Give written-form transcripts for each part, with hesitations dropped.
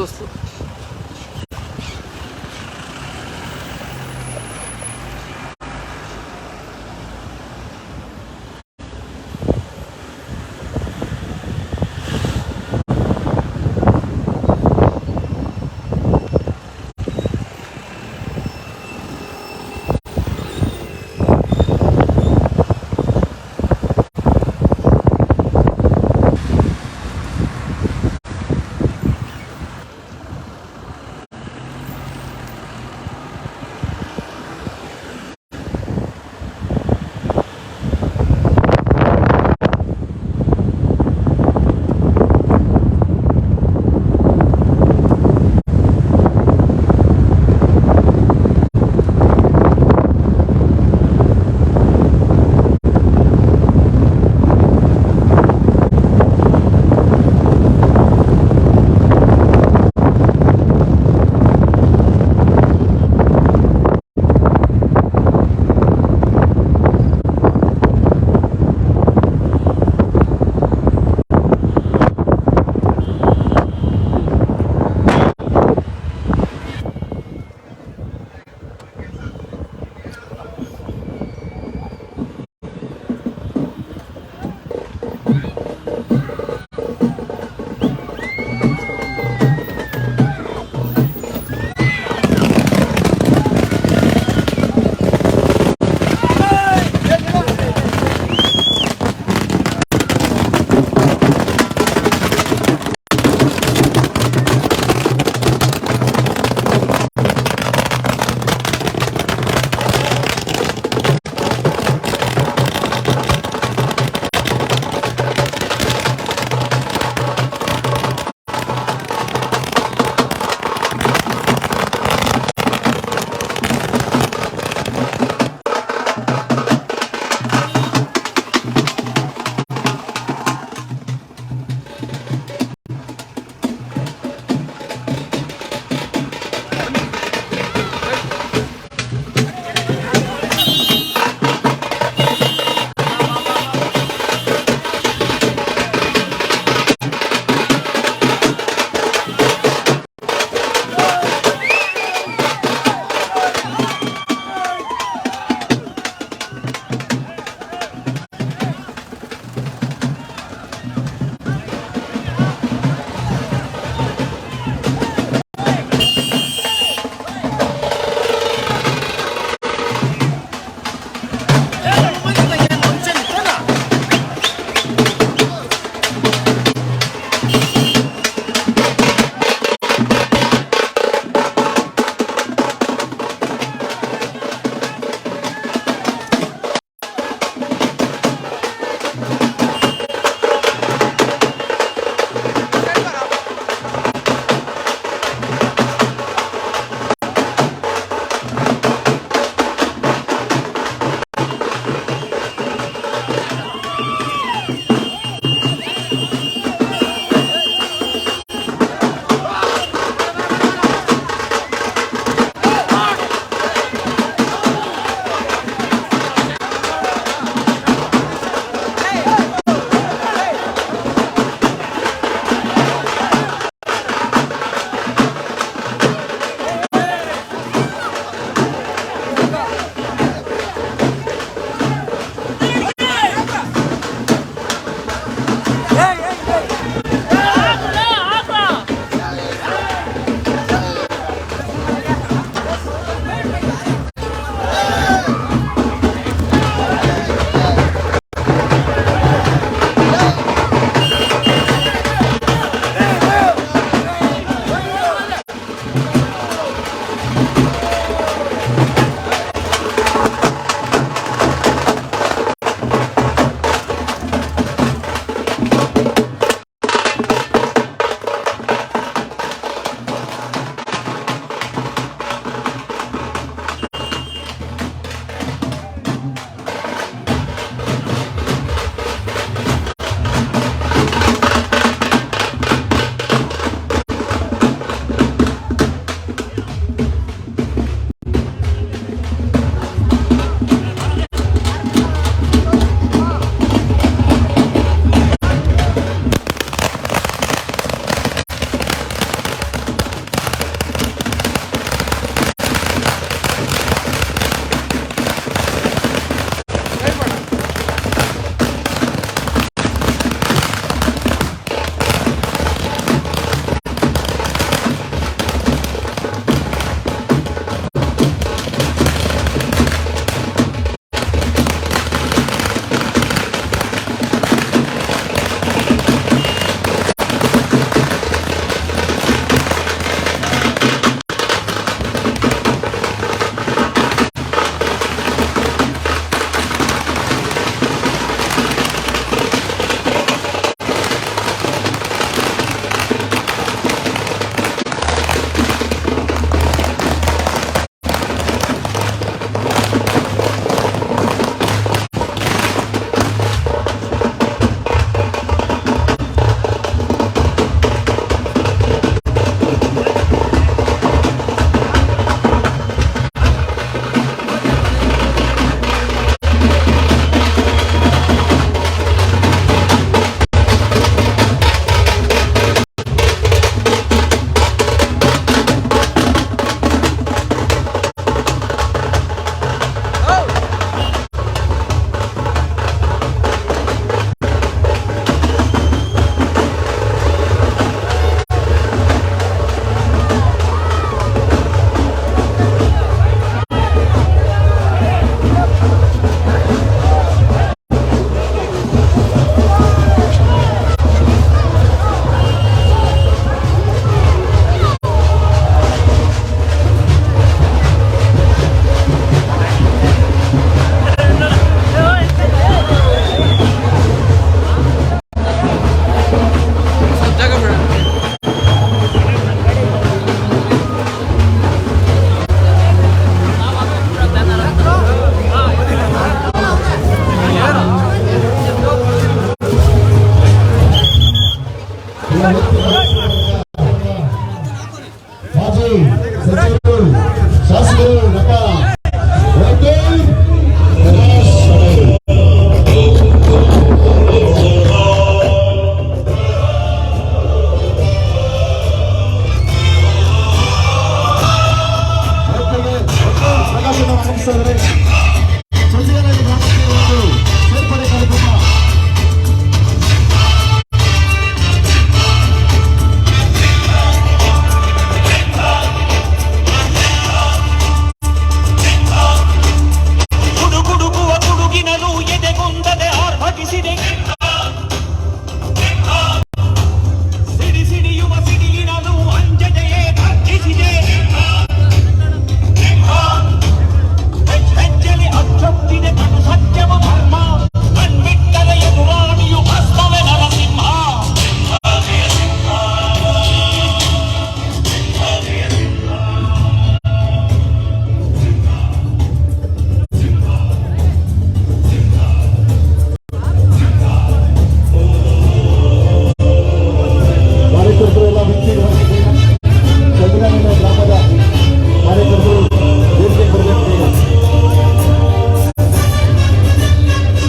দোস্ত।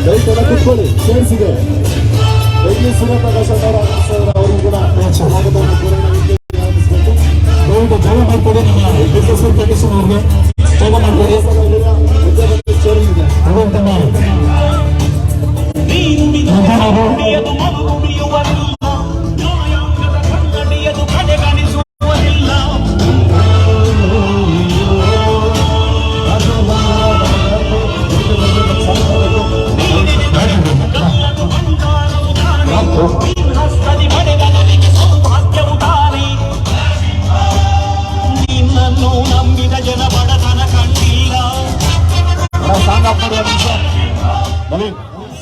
ದಯವಿಟ್ಟು ಕುತ್ಕೊಳ್ಳಿ. ಸೇರಿಸಿದೆ ಬೆಂಗಳೂರು ಸೂರ್ಯಪ್ರಕಾಶ್ ಅವರಿಗೂ ಕೂಡ ಸ್ವಾಗತವನ್ನು ಪೂರೈಸಬೇಕು. ದಯವಿಟ್ಟು ಜಾಗ ಮಾಡ್ಕೊಡಿ. ನಿಮ್ಮ ಬಿಸ್ನೆಸ್ ಪ್ರೊಟೆಕ್ಷನ್ ಅವ್ರಿಗೆ ಜಾಗ ಮಾಡ್ಕೊಡಿ. ಸೇರಿದೆ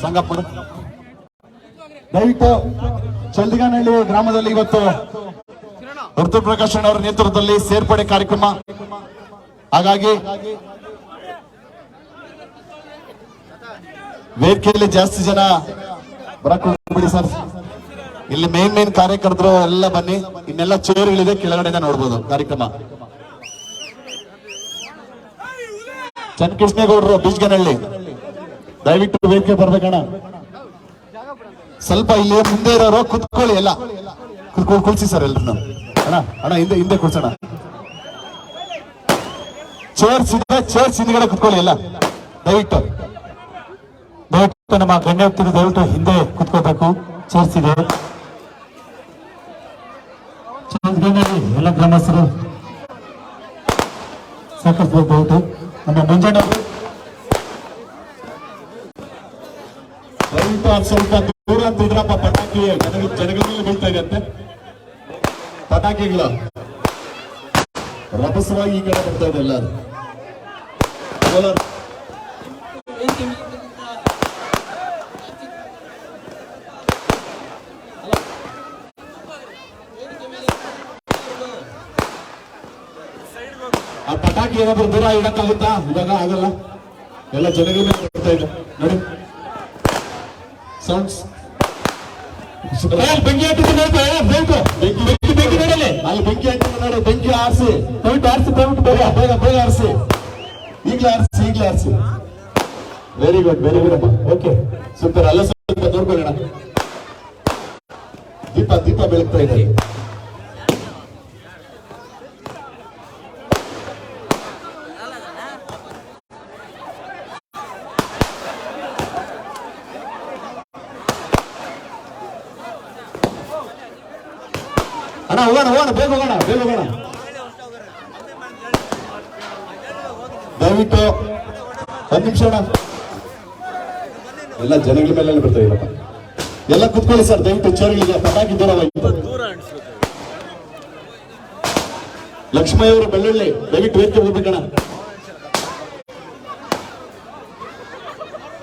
ಸಂಗಪ್ಪಡು. ದಯವಿಟ್ಟು ಚಲ್ದಿಗಾನಹಳ್ಳಿ ಗ್ರಾಮದಲ್ಲಿ ಇವತ್ತು ಋತು ಪ್ರಕಾಶ್ ಅವರ ನೇತೃತ್ವದಲ್ಲಿ ಸೇರ್ಪಡೆ ಕಾರ್ಯಕ್ರಮ. ಹಾಗಾಗಿ ವೇದಿಕೆಯಲ್ಲಿ ಜಾಸ್ತಿ ಜನ ಬರಕ್ಕೆ ಸರ್. ಇಲ್ಲಿ ಮೇನ್ ಕಾರ್ಯಕರ್ತರು ಎಲ್ಲ ಬನ್ನಿ. ಇನ್ನೆಲ್ಲ ಚೇರ್ಗಳಿದೆ, ಕೆಳಗಡೆ ನೋಡ್ಬೋದು ಕಾರ್ಯಕ್ರಮ. ಚನ್ನಕೃಷ್ಣೇಗೌಡರು ಬೀಜ್ಗನಹಳ್ಳಿ ದಯವಿಟ್ಟು ವೇದಿಕೆ ಬರ್ಬೇಕಣ್ಣ. ಸ್ವಲ್ಪ ಇಲ್ಲಿ ಮುಂದೆ ಇರೋರು ಕುತ್ಕೊಳ್ಳಿ. ಎಲ್ಲ ಕುಳ್ಸಿ ಸರ್ ಎಲ್ರು. ಅಣ್ಣ ಹಿಂದೆ ಕೂರ್ಸೋಣ. ಚೇರ್ಸ್ ಹಿಂದ್ಗಡೆ ಕುತ್ಕೊಳ್ಳಿ ಎಲ್ಲ ದಯವಿಟ್ಟು. ನಮ್ಮ ಗಣ್ಯೋಕ್ತಿಗೆ ದಯವಿಟ್ಟು ಹಿಂದೆ ಕುತ್ಕೋಬೇಕು. ಚೇರ್ಸ್ ಇದೆ. ಎಲ್ಲ ಗ್ರಾಮಸ್ಥರು ಸಾಕಷ್ಟು ದಯವಿಟ್ಟು ನಮ್ಮ ಮುಂಜಾನೆ ಸ್ವಲ್ಪ ದೂರ ಅಂತ ಇದ್ರಪ್ಪ. ಪಟಾಕಿ ಜನಗಳಲ್ಲಿ ಬೀಳ್ತಾ ಇದೆಯಂತೆ. ಪಟಾಕಿಗಳ ರಭಸವಾಗಿ ಈ ಕಡೆ ಬರ್ತಾ ಇದೆ ಎಲ್ಲರೂ. ಆ ಪಟಾಕಿ ಏನಾದ್ರು ದೂರ ಇಡಕ್ಕಾಗುತ್ತಾ? ಇವಾಗ ಆಗಲ್ಲ. ಎಲ್ಲ ಜನಗಳ ಮೇಲೆ ಬರ್ತಾ ಇದೆ ನೋಡಿ. ಸೌಂಡ್ಸ್ ಬೆಂಕಿ ಹಾಕಿದ್ರೆ ಬೆಂಕಿ ನೋಡಲಿ. ಅಲ್ಲಿ ಬೆಂಕಿ ಹಾಕಿದ್ರೆ ನೋಡಿ. ಬೆಂಕಿ ಆರಿಸಿ ದಯವಿಟ್ಟು ಬೇಗ ಆರಿಸಿ. ಈಗಲೇ ಆರಿಸಿ. ವೆರಿ ಗುಡ್ ಅಮ್ಮ. Okay super. ಅಲ್ಲ ಸ್ವಲ್ಪ ನೋಡ್ಕೊಳ್ಳೋಣ. ದೀಪ ಬೆಳಗ್ತಾ ಇದೆ. ಅಣ್ಣ ಹೋಗೋಣ ಬೇಗ ಹೋಗೋಣ. ದಯವಿಟ್ಟು ಒಂದು ನಿಮಿಷ ಅಣ್ಣ. ಎಲ್ಲ ಜನಗಳ ಮೇಲೆ ಬರ್ತಾ ಇಲ್ಲಪ್ಪ. ಎಲ್ಲ ಕುತ್ಕೊಳ್ಳಿ ಸರ್ ದಯವಿಟ್ಟು ಚೇರ್ಗಳಿಗೆ. ಪಟಾಕಿ ದೂರವಾಯಿತು. ಲಕ್ಷ್ಮಯ್ಯವರು ಬೆಳ್ಳುಳ್ಳಿ ದಯವಿಟ್ಟು ವೇದಿಕೆ ಹೋಗ್ಬೇಕಣ್ಣ.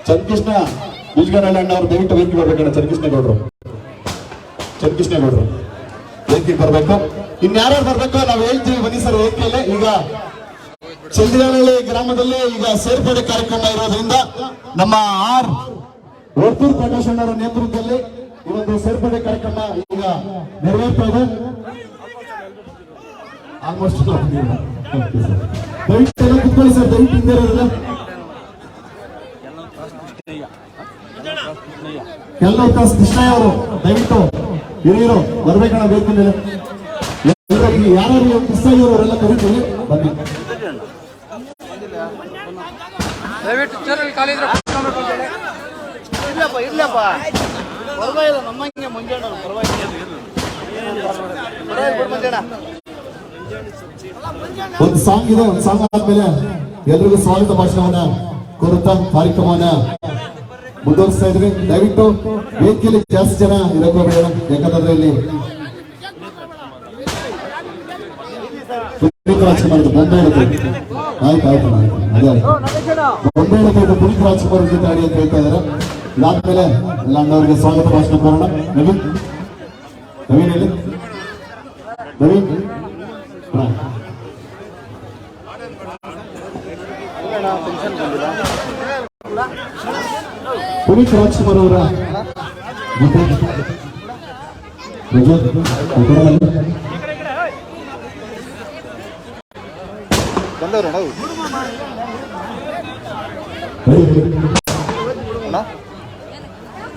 ಚನ್ನಕೃಷ್ಣ ಬೀಜ್ಗನಹಳ್ಳಿ ಅಣ್ಣ ಅವರು ದಯವಿಟ್ಟು ವೇದಿಕೆ ಬರ್ಬೇಕಣ್ಣ. ಚನ್ನಕೃಷ್ಣೇಗೌಡರು ವೇದಿಕೆಗೆ ಬರ್ಬೇಕು. ಇನ್ಯಾರು ಬರ್ಬೇಕು ನಾವು ಹೇಳ್ತೀವಿ ಬನ್ನಿ ಸರ್ ವೇದಿಕೆಯಲ್ಲೇ. ಈಗ ಚಲ್ದಿಗಾನಹಳ್ಳಿ ಗ್ರಾಮದಲ್ಲಿ ಈಗ ಸೇರ್ಪಡೆ ಕಾರ್ಯಕ್ರಮ ಇರೋದ್ರಿಂದ ನಮ್ಮ ಋತು ಪ್ರಕಾಶ್ ಅವರ ನೇತೃತ್ವದಲ್ಲಿ ಈ ಒಂದು ಸೇರ್ಪಡೆ ಕಾರ್ಯಕ್ರಮ ಈಗ ನೆರವೇರ್ತಾ ಇದೆ. ಆಲ್ಮೋಸ್ಟ್ ದಯವಿಟ್ಟು ಎಲ್ಲ ಕುತ್ಕೊಳ್ಳಿ ಸರ್. ದಯವಿಟ್ಟು ಹಿಂದೆ ಇರೋದಿಲ್ಲ. ಎಲ್ಲ ಕೃಷ್ಣಯ್ಯ ಅವರು ದಯವಿಟ್ಟು ಹಿರಿಯರು ಬರ್ಬೇಕಣ್ಣ ವೇದಿಕೆ ಮೇಲೆ. ಯಾರು ಕೃಷ್ಣಯ್ಯ ಅವರೆಲ್ಲ ಕರೀತೀವಿ ಬನ್ನಿ. ಒಂದು ಸಾಂಗ್ ಇದೆ. ಒಂದು ಸಾಂಗ್ ಆದ್ಮೇಲೆ ಎಲ್ರಿಗೂ ಸ್ವಾಗತ ಭಾಷಣವನ್ನ ಕೋರುತ್ತಾ ಕಾರ್ಯಕ್ರಮವನ್ನ ಮುಂದುವರಿಸ್ತಾ ಇದ್ವಿ. ದಯವಿಟ್ಟು ವೇದಿಕೆಯಲ್ಲಿ ಜಾಸ್ತಿ ಜನ ಇರಕೋಬೇಡ. ಯಾಕಂದ್ರೆ ಇಲ್ಲಿ ಪುನೀತ್ ರಾಜ್ಕುಮಾರ್ ಬೊಂಬೆ ಹೇಳುತ್ತೆ. ಆಯ್ತು ಅದೇ ಬೊಂಬೆ ಹೇಳುತ್ತೆ. ಪುನೀತ್ ರಾಜ್ಕುಮಾರ್ ಜೊತೆ ಆಡಿ ಅಂತ ಹೇಳ್ತಾ ಇದಾರೆ. ಇದಾದ್ಮೇಲೆ ಎಲ್ಲ ಅಣ್ಣವರಿಗೆ ಸ್ವಾಗತ ಭಾಷಣ ಕೋರೋಣ. ನವೀನ್ ಹೇಳಿ. ನವೀನ್ ಪುನೀತ್ ರಾಜ್ಕುಮಾರ್ ಅವರ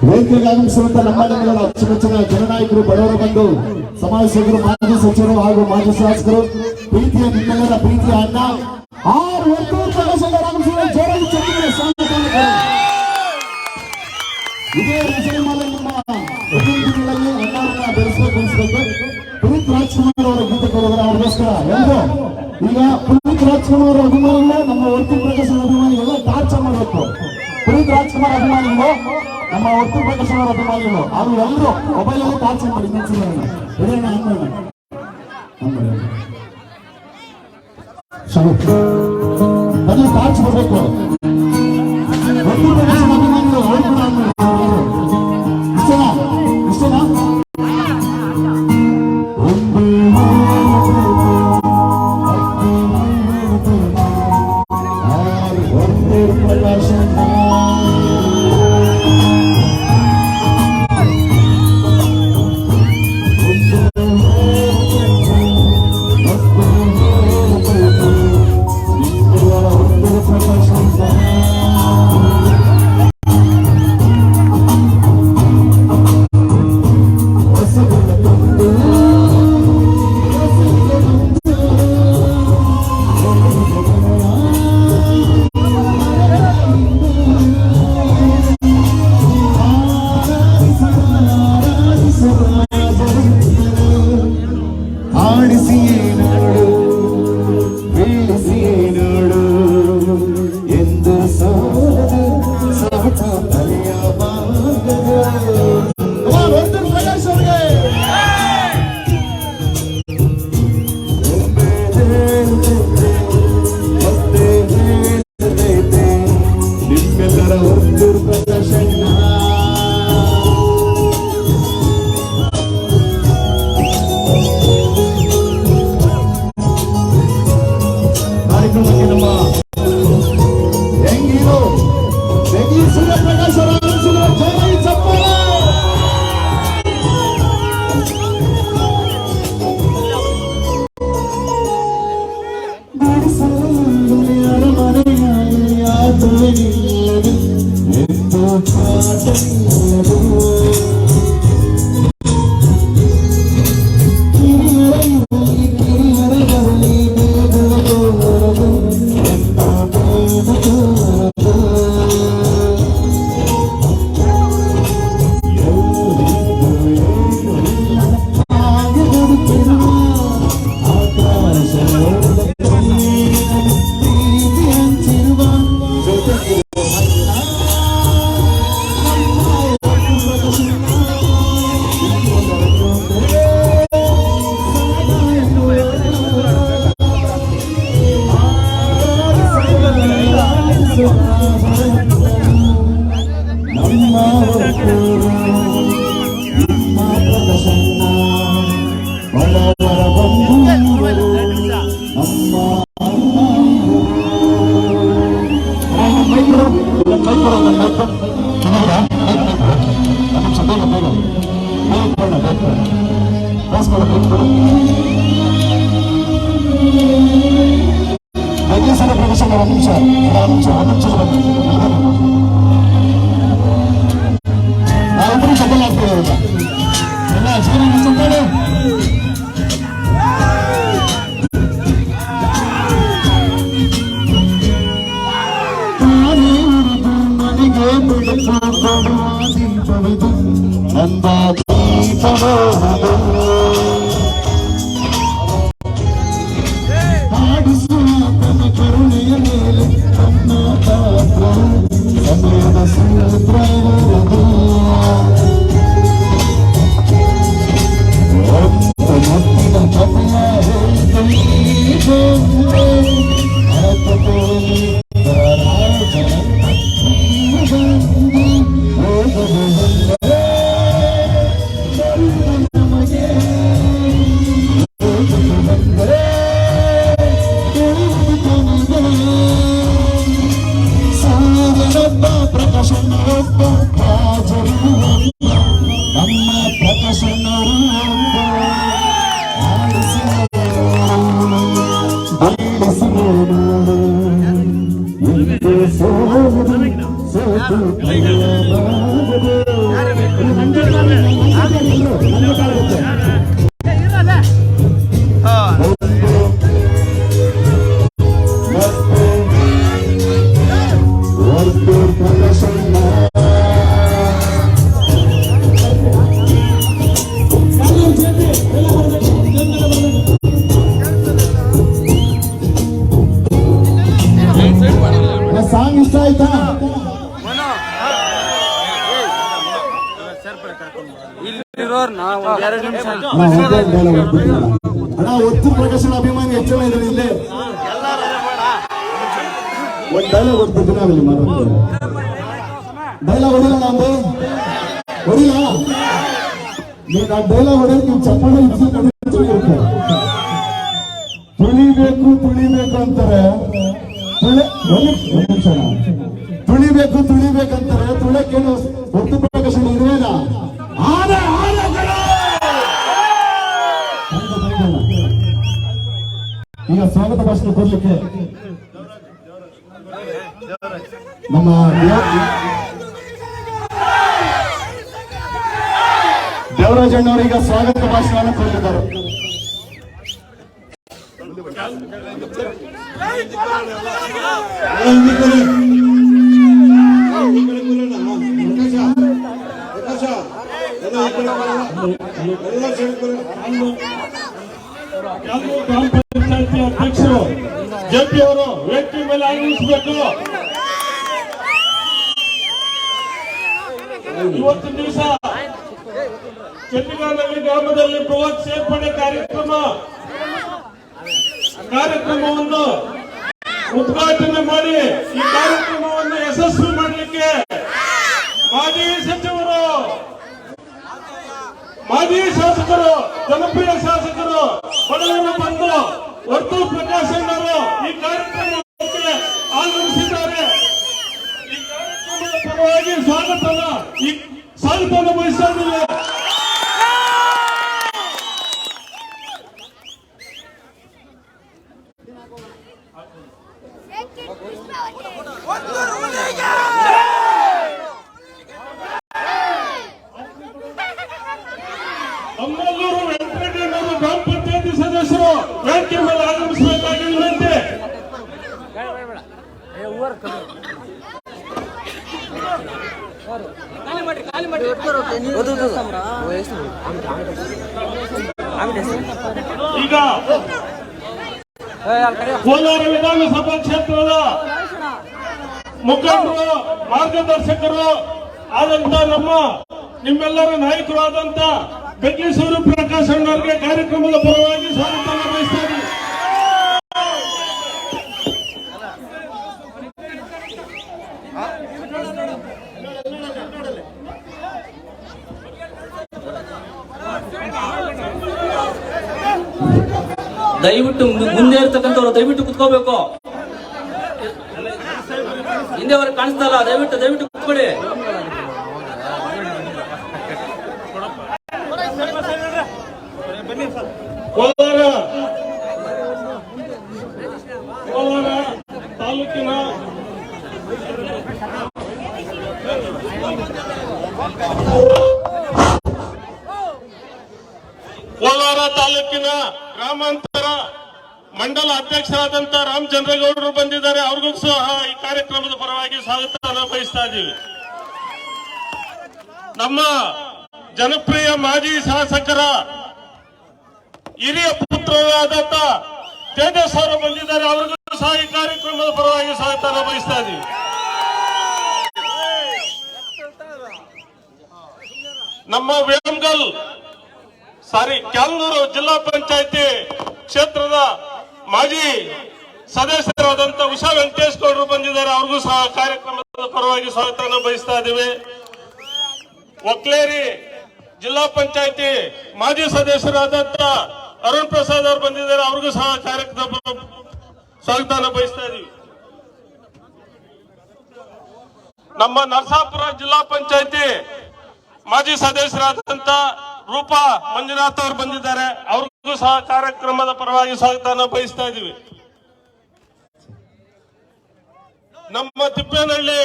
ವೇದಿಕೆಗೆ ಆಗಮಿಸಿರುವಂತ ನಮ್ಮ ನಿಮ್ಮಗಳ ಅಚ್ಚುಮೆಚ್ಚಿನ ಜನನಾಯಕರು, ಬಡವರ ಬಂಧು, ಸಮಾಜ ಸೇವಕರು, ಮಾಜಿ ಸಚಿವರು ಹಾಗೂ ಮಾಜಿ ಶಾಸಕರು, ಪ್ರೀತಿಯ ನಿಮ್ಮೆಲ್ಲರ ಪ್ರೀತಿಯ ಅಣ್ಣ ಆರ್ ವರ್ತೂರ್ ಪ್ರಕಾಶ್ ಆಗಮಿಸಿದ ಜೋರಾಗಿ ಚಪ್ಪಾಳೆ ಸ್ವಾಗತ. ಇದೇ ರಚನೆಮಾಲೆ ನಿಮ್ಮ ಪ್ರತಿನಿಧಿಗಳಲ್ಲಿ ಅಣ್ಣವರನ್ನ ಬೆಳೆಸಬೇಕು. ಪುನೀತ್ ರಾಜ್ಕುಮಾರ್ ಅವರ ಗೀತೆ ಕೊಡೋದ್ರ ಅವ್ರಿಗೋಸ್ಕರ ಎಲ್ಲರೂ ಈಗ ಪುನೀತ್ ರಾಜ್ಕುಮಾರ್ ಅವರ ಅಭಿಮಾನಿಗಳು, ನಮ್ಮ ವರ್ತೂರ್ ಪ್ರಕಾಶ್ ಅಭಿಮಾನಿಗಳು ಟಾರ್ಚರ್ ಮಾಡಬೇಕು. ಪುನೀತ್ ರಾಜ್ಕುಮಾರ್ ಅಭಿಮಾನಿಗಳು, ನಮ್ಮ ವರ್ತೂರ್ ಪ್ರಕಾಶ್ ಅವರ ಅಭಿಮಾನಿಗಳು, ಅವರು ಎಲ್ಲರೂ ಮೊಬೈಲ್ ಅಲ್ಲಿ ಟಾರ್ಚರ್ ಮಾಡಿ ಮೊದಲು ಟಾರ್ಚ್ ಬರಬೇಕು. ವರ್ತೂರ್ ಪ್ರಕಾಶ್ ಅಭಿಮಾನಿಗಳು ಇಷ್ಟನಾ? ಸಾಂಗ್ ಇಷ್ಟ ಆಯ್ತಾ? ಅಣ್ಣ ಒತ್ತು ಪ್ರಕಾಶನ ಅಭಿಮಾನಿ ಹೆಚ್ಚಳ ಇದ್ರೆ ಇಲ್ಲೇ ಒಂದು ಡೈಲಾಗ್ ಹೊಡ್ತಿದ್ದು ನಾವಿಲ್ಲಿ ಡೈಲಾಗ್ ಹೊಡಿಲ್ಲ ನಾವು ಹೊಡಿಲ್ಲ ನೀವು ನಾವು ಡೈಲಾಗ್ ಹೊಡೆಯೋದು ನೀವು ಚಪ್ಪಾಳೆ ತುಳಿಬೇಕು ತುಳಿಬೇಕು ಅಂತಾರೆ ತುಳಿಬೇಕು ತುಳಿಬೇಕಂತಾರೆ ತುಳಕ್ಕೇನು ಒತ್ತು ಪ್ರಕಾಶನ ಇರುವೇನ ಈಗ ಸ್ವಾಗತ ಭಾಷಣ ಕೊಡ್ಲಿಕ್ಕೆ ನಮ್ಮ ದೇವರಾಜಣ್ಣವರೀಗ ಸ್ವಾಗತ ಭಾಷಣವನ್ನು ಕೊಟ್ಟಿದ್ದಾರೆ. ಗ್ರಾಮ ಪಂಚಾಯತಿ ಅಧ್ಯಕ್ಷರು ಜೆಪಿ ಅವರು ವೇದಿಕೆ ಮೇಲೆ ಆಗಮಿಸಬೇಕು. ಇವತ್ತಿನ ದಿವಸ ಚಂದಿಗಾನಹಳ್ಳಿ ಗ್ರಾಮದಲ್ಲಿ ಬೃಹತ್ ಸೇರ್ಪಡೆ ಕಾರ್ಯಕ್ರಮವನ್ನು ಉದ್ಘಾಟನೆ ಮಾಡಿ ಈ ಕಾರ್ಯಕ್ರಮವನ್ನು ಯಶಸ್ವಿ ಮಾಡಲಿಕ್ಕೆ ಮಾಜಿ ಸಚಿವರು, ಮಾಜಿ ಶಾಸಕರು, ಜನಪ್ರಿಯ ಶಾಸಕರು ಬಡವರು ಬಂದು ಒತ್ತು ಪ್ರಕಾಶಣ್ಣರು ಈ ಕಾರ್ಯಕ್ರಮಕ್ಕೆ ಆಗಮಿಸಿದ್ದಾರೆ. ಈ ಕಾರ್ಯಕ್ರಮದ ಪರವಾಗಿ ಸ್ವಾಗತವನ್ನು ಬಯಸ್ತಾ ಇದ್ದೇವೆ. ಅಮ್ಮಲ್ಲೂರು ವೆಂಕಟೇಶ್ವರ ಗ್ರಾಮ ಪಂಚಾಯತಿ ಸದಸ್ಯರು ವೇದಿಕೆ ಮೇಲೆ ಆಗಮಿಸಬೇಕಾಗಿ ವಿನಂತಿ. ಈಗ ಕೋಲಾರ ವಿಧಾನಸಭಾ ಕ್ಷೇತ್ರದ ಮುಖಂಡರು, ಮಾರ್ಗದರ್ಶಕರು ಆದಂತ ನಿಮ್ಮೆಲ್ಲರ ನಾಯಕರು ಆದಂತ ಬೆಗ್ಲಿಸೂರು ಪ್ರಕಾಶ್ ಅಣ್ಣವರಿಗೆ ಕಾರ್ಯಕ್ರಮದ ಪರವಾಗಿ ಸ್ವಾಗತ ಬಯಸ್ತಾ ಇದ್ದೀವಿ. ದಯವಿಟ್ಟು ಮುಂದೆ ಇರ್ತಕ್ಕಂಥವ್ರು ದಯವಿಟ್ಟು ಕುತ್ಕೋಬೇಕು. ಹಿಂದೆವರೆಗೆ ಕಾಣಿಸ್ತಾ ಇಲ್ಲ. ದಯವಿಟ್ಟು ಕುತ್ಕೊಳ್ಳಿ. ಕೋಲಾರ ತಾಲೂಕಿನ ಗ್ರಾಮಾಂತರ ಮಂಡಲ ಅಧ್ಯಕ್ಷರಾದಂತ ರಾಮಚಂದ್ರಗೌಡರು ಬಂದಿದ್ದಾರೆ. ಅವ್ರಿಗೂ ಸಹ ಈ ಕಾರ್ಯಕ್ರಮದ ಪರವಾಗಿ ಸ್ವಾಗತ ಬಯಸ್ತಾ ಇದ್ದೀವಿ. ನಮ್ಮ ಜನಪ್ರಿಯ ಮಾಜಿ ಶಾಸಕರ ಹಿರಿಯ ಪುತ್ರರಾದಂತ ತೇಜಸ್ ಅವರು ಬಂದಿದ್ದಾರೆ. ಅವ್ರಿಗೂ ಸಹ ಈ ಕಾರ್ಯಕ್ರಮದ ಪರವಾಗಿ ಸ್ವಾಗತ ಬಯಸ್ತಾ ಇದ್ದೀವಿ. ನಮ್ಮ ಕ್ಯಾಲ್ನೂರು ಜಿಲ್ಲಾ ಪಂಚಾಯತಿ ಕ್ಷೇತ್ರದ ಮಾಜಿ ಸದಸ್ಯರಾದಂತ ಉಷಾ ವೆಂಕಟೇಶ್ ಗೌಡರು ಬಂದಿದ್ದಾರೆ. ಅವ್ರಿಗೂ ಸಹ ಕಾರ್ಯಕ್ರಮದ ಪರವಾಗಿ ಸ್ವಾಗತ ಬಯಸ್ತಾ ಇದ್ದೀವಿ. ಒಕ್ಲೇರಿ ಜಿಲ್ಲಾ ಪಂಚಾಯತಿ ಮಾಜಿ ಸದಸ್ಯರಾದಂತ ಅರುಣ್ ಪ್ರಸಾದ್ ಅವರು ಬಂದಿದ್ದಾರೆ. ಅವ್ರಿಗೂ ಸಹ ಕಾರ್ಯಕ್ರಮ ಸ್ವಾಗತ ಬಯಸ್ತಾ ಇದ್ದೀವಿ. ನಮ್ಮ ನರಸಾಪುರ ಜಿಲ್ಲಾ ಪಂಚಾಯತಿ ಮಾಜಿ ಸದಸ್ಯರಾದಂತ ರೂಪಾ ಮಂಜುನಾಥ್ ಅವರು ಬಂದಿದ್ದಾರೆ. ಅವ್ರಿಗೂ ಸಹ ಕಾರ್ಯಕ್ರಮದ ಪರವಾಗಿ ಸ್ವಾಗತ ಬಯಸ್ತಾ ಇದ್ದೀವಿ. ನಮ್ಮ ತಿಪ್ಪೇನಹಳ್ಳಿ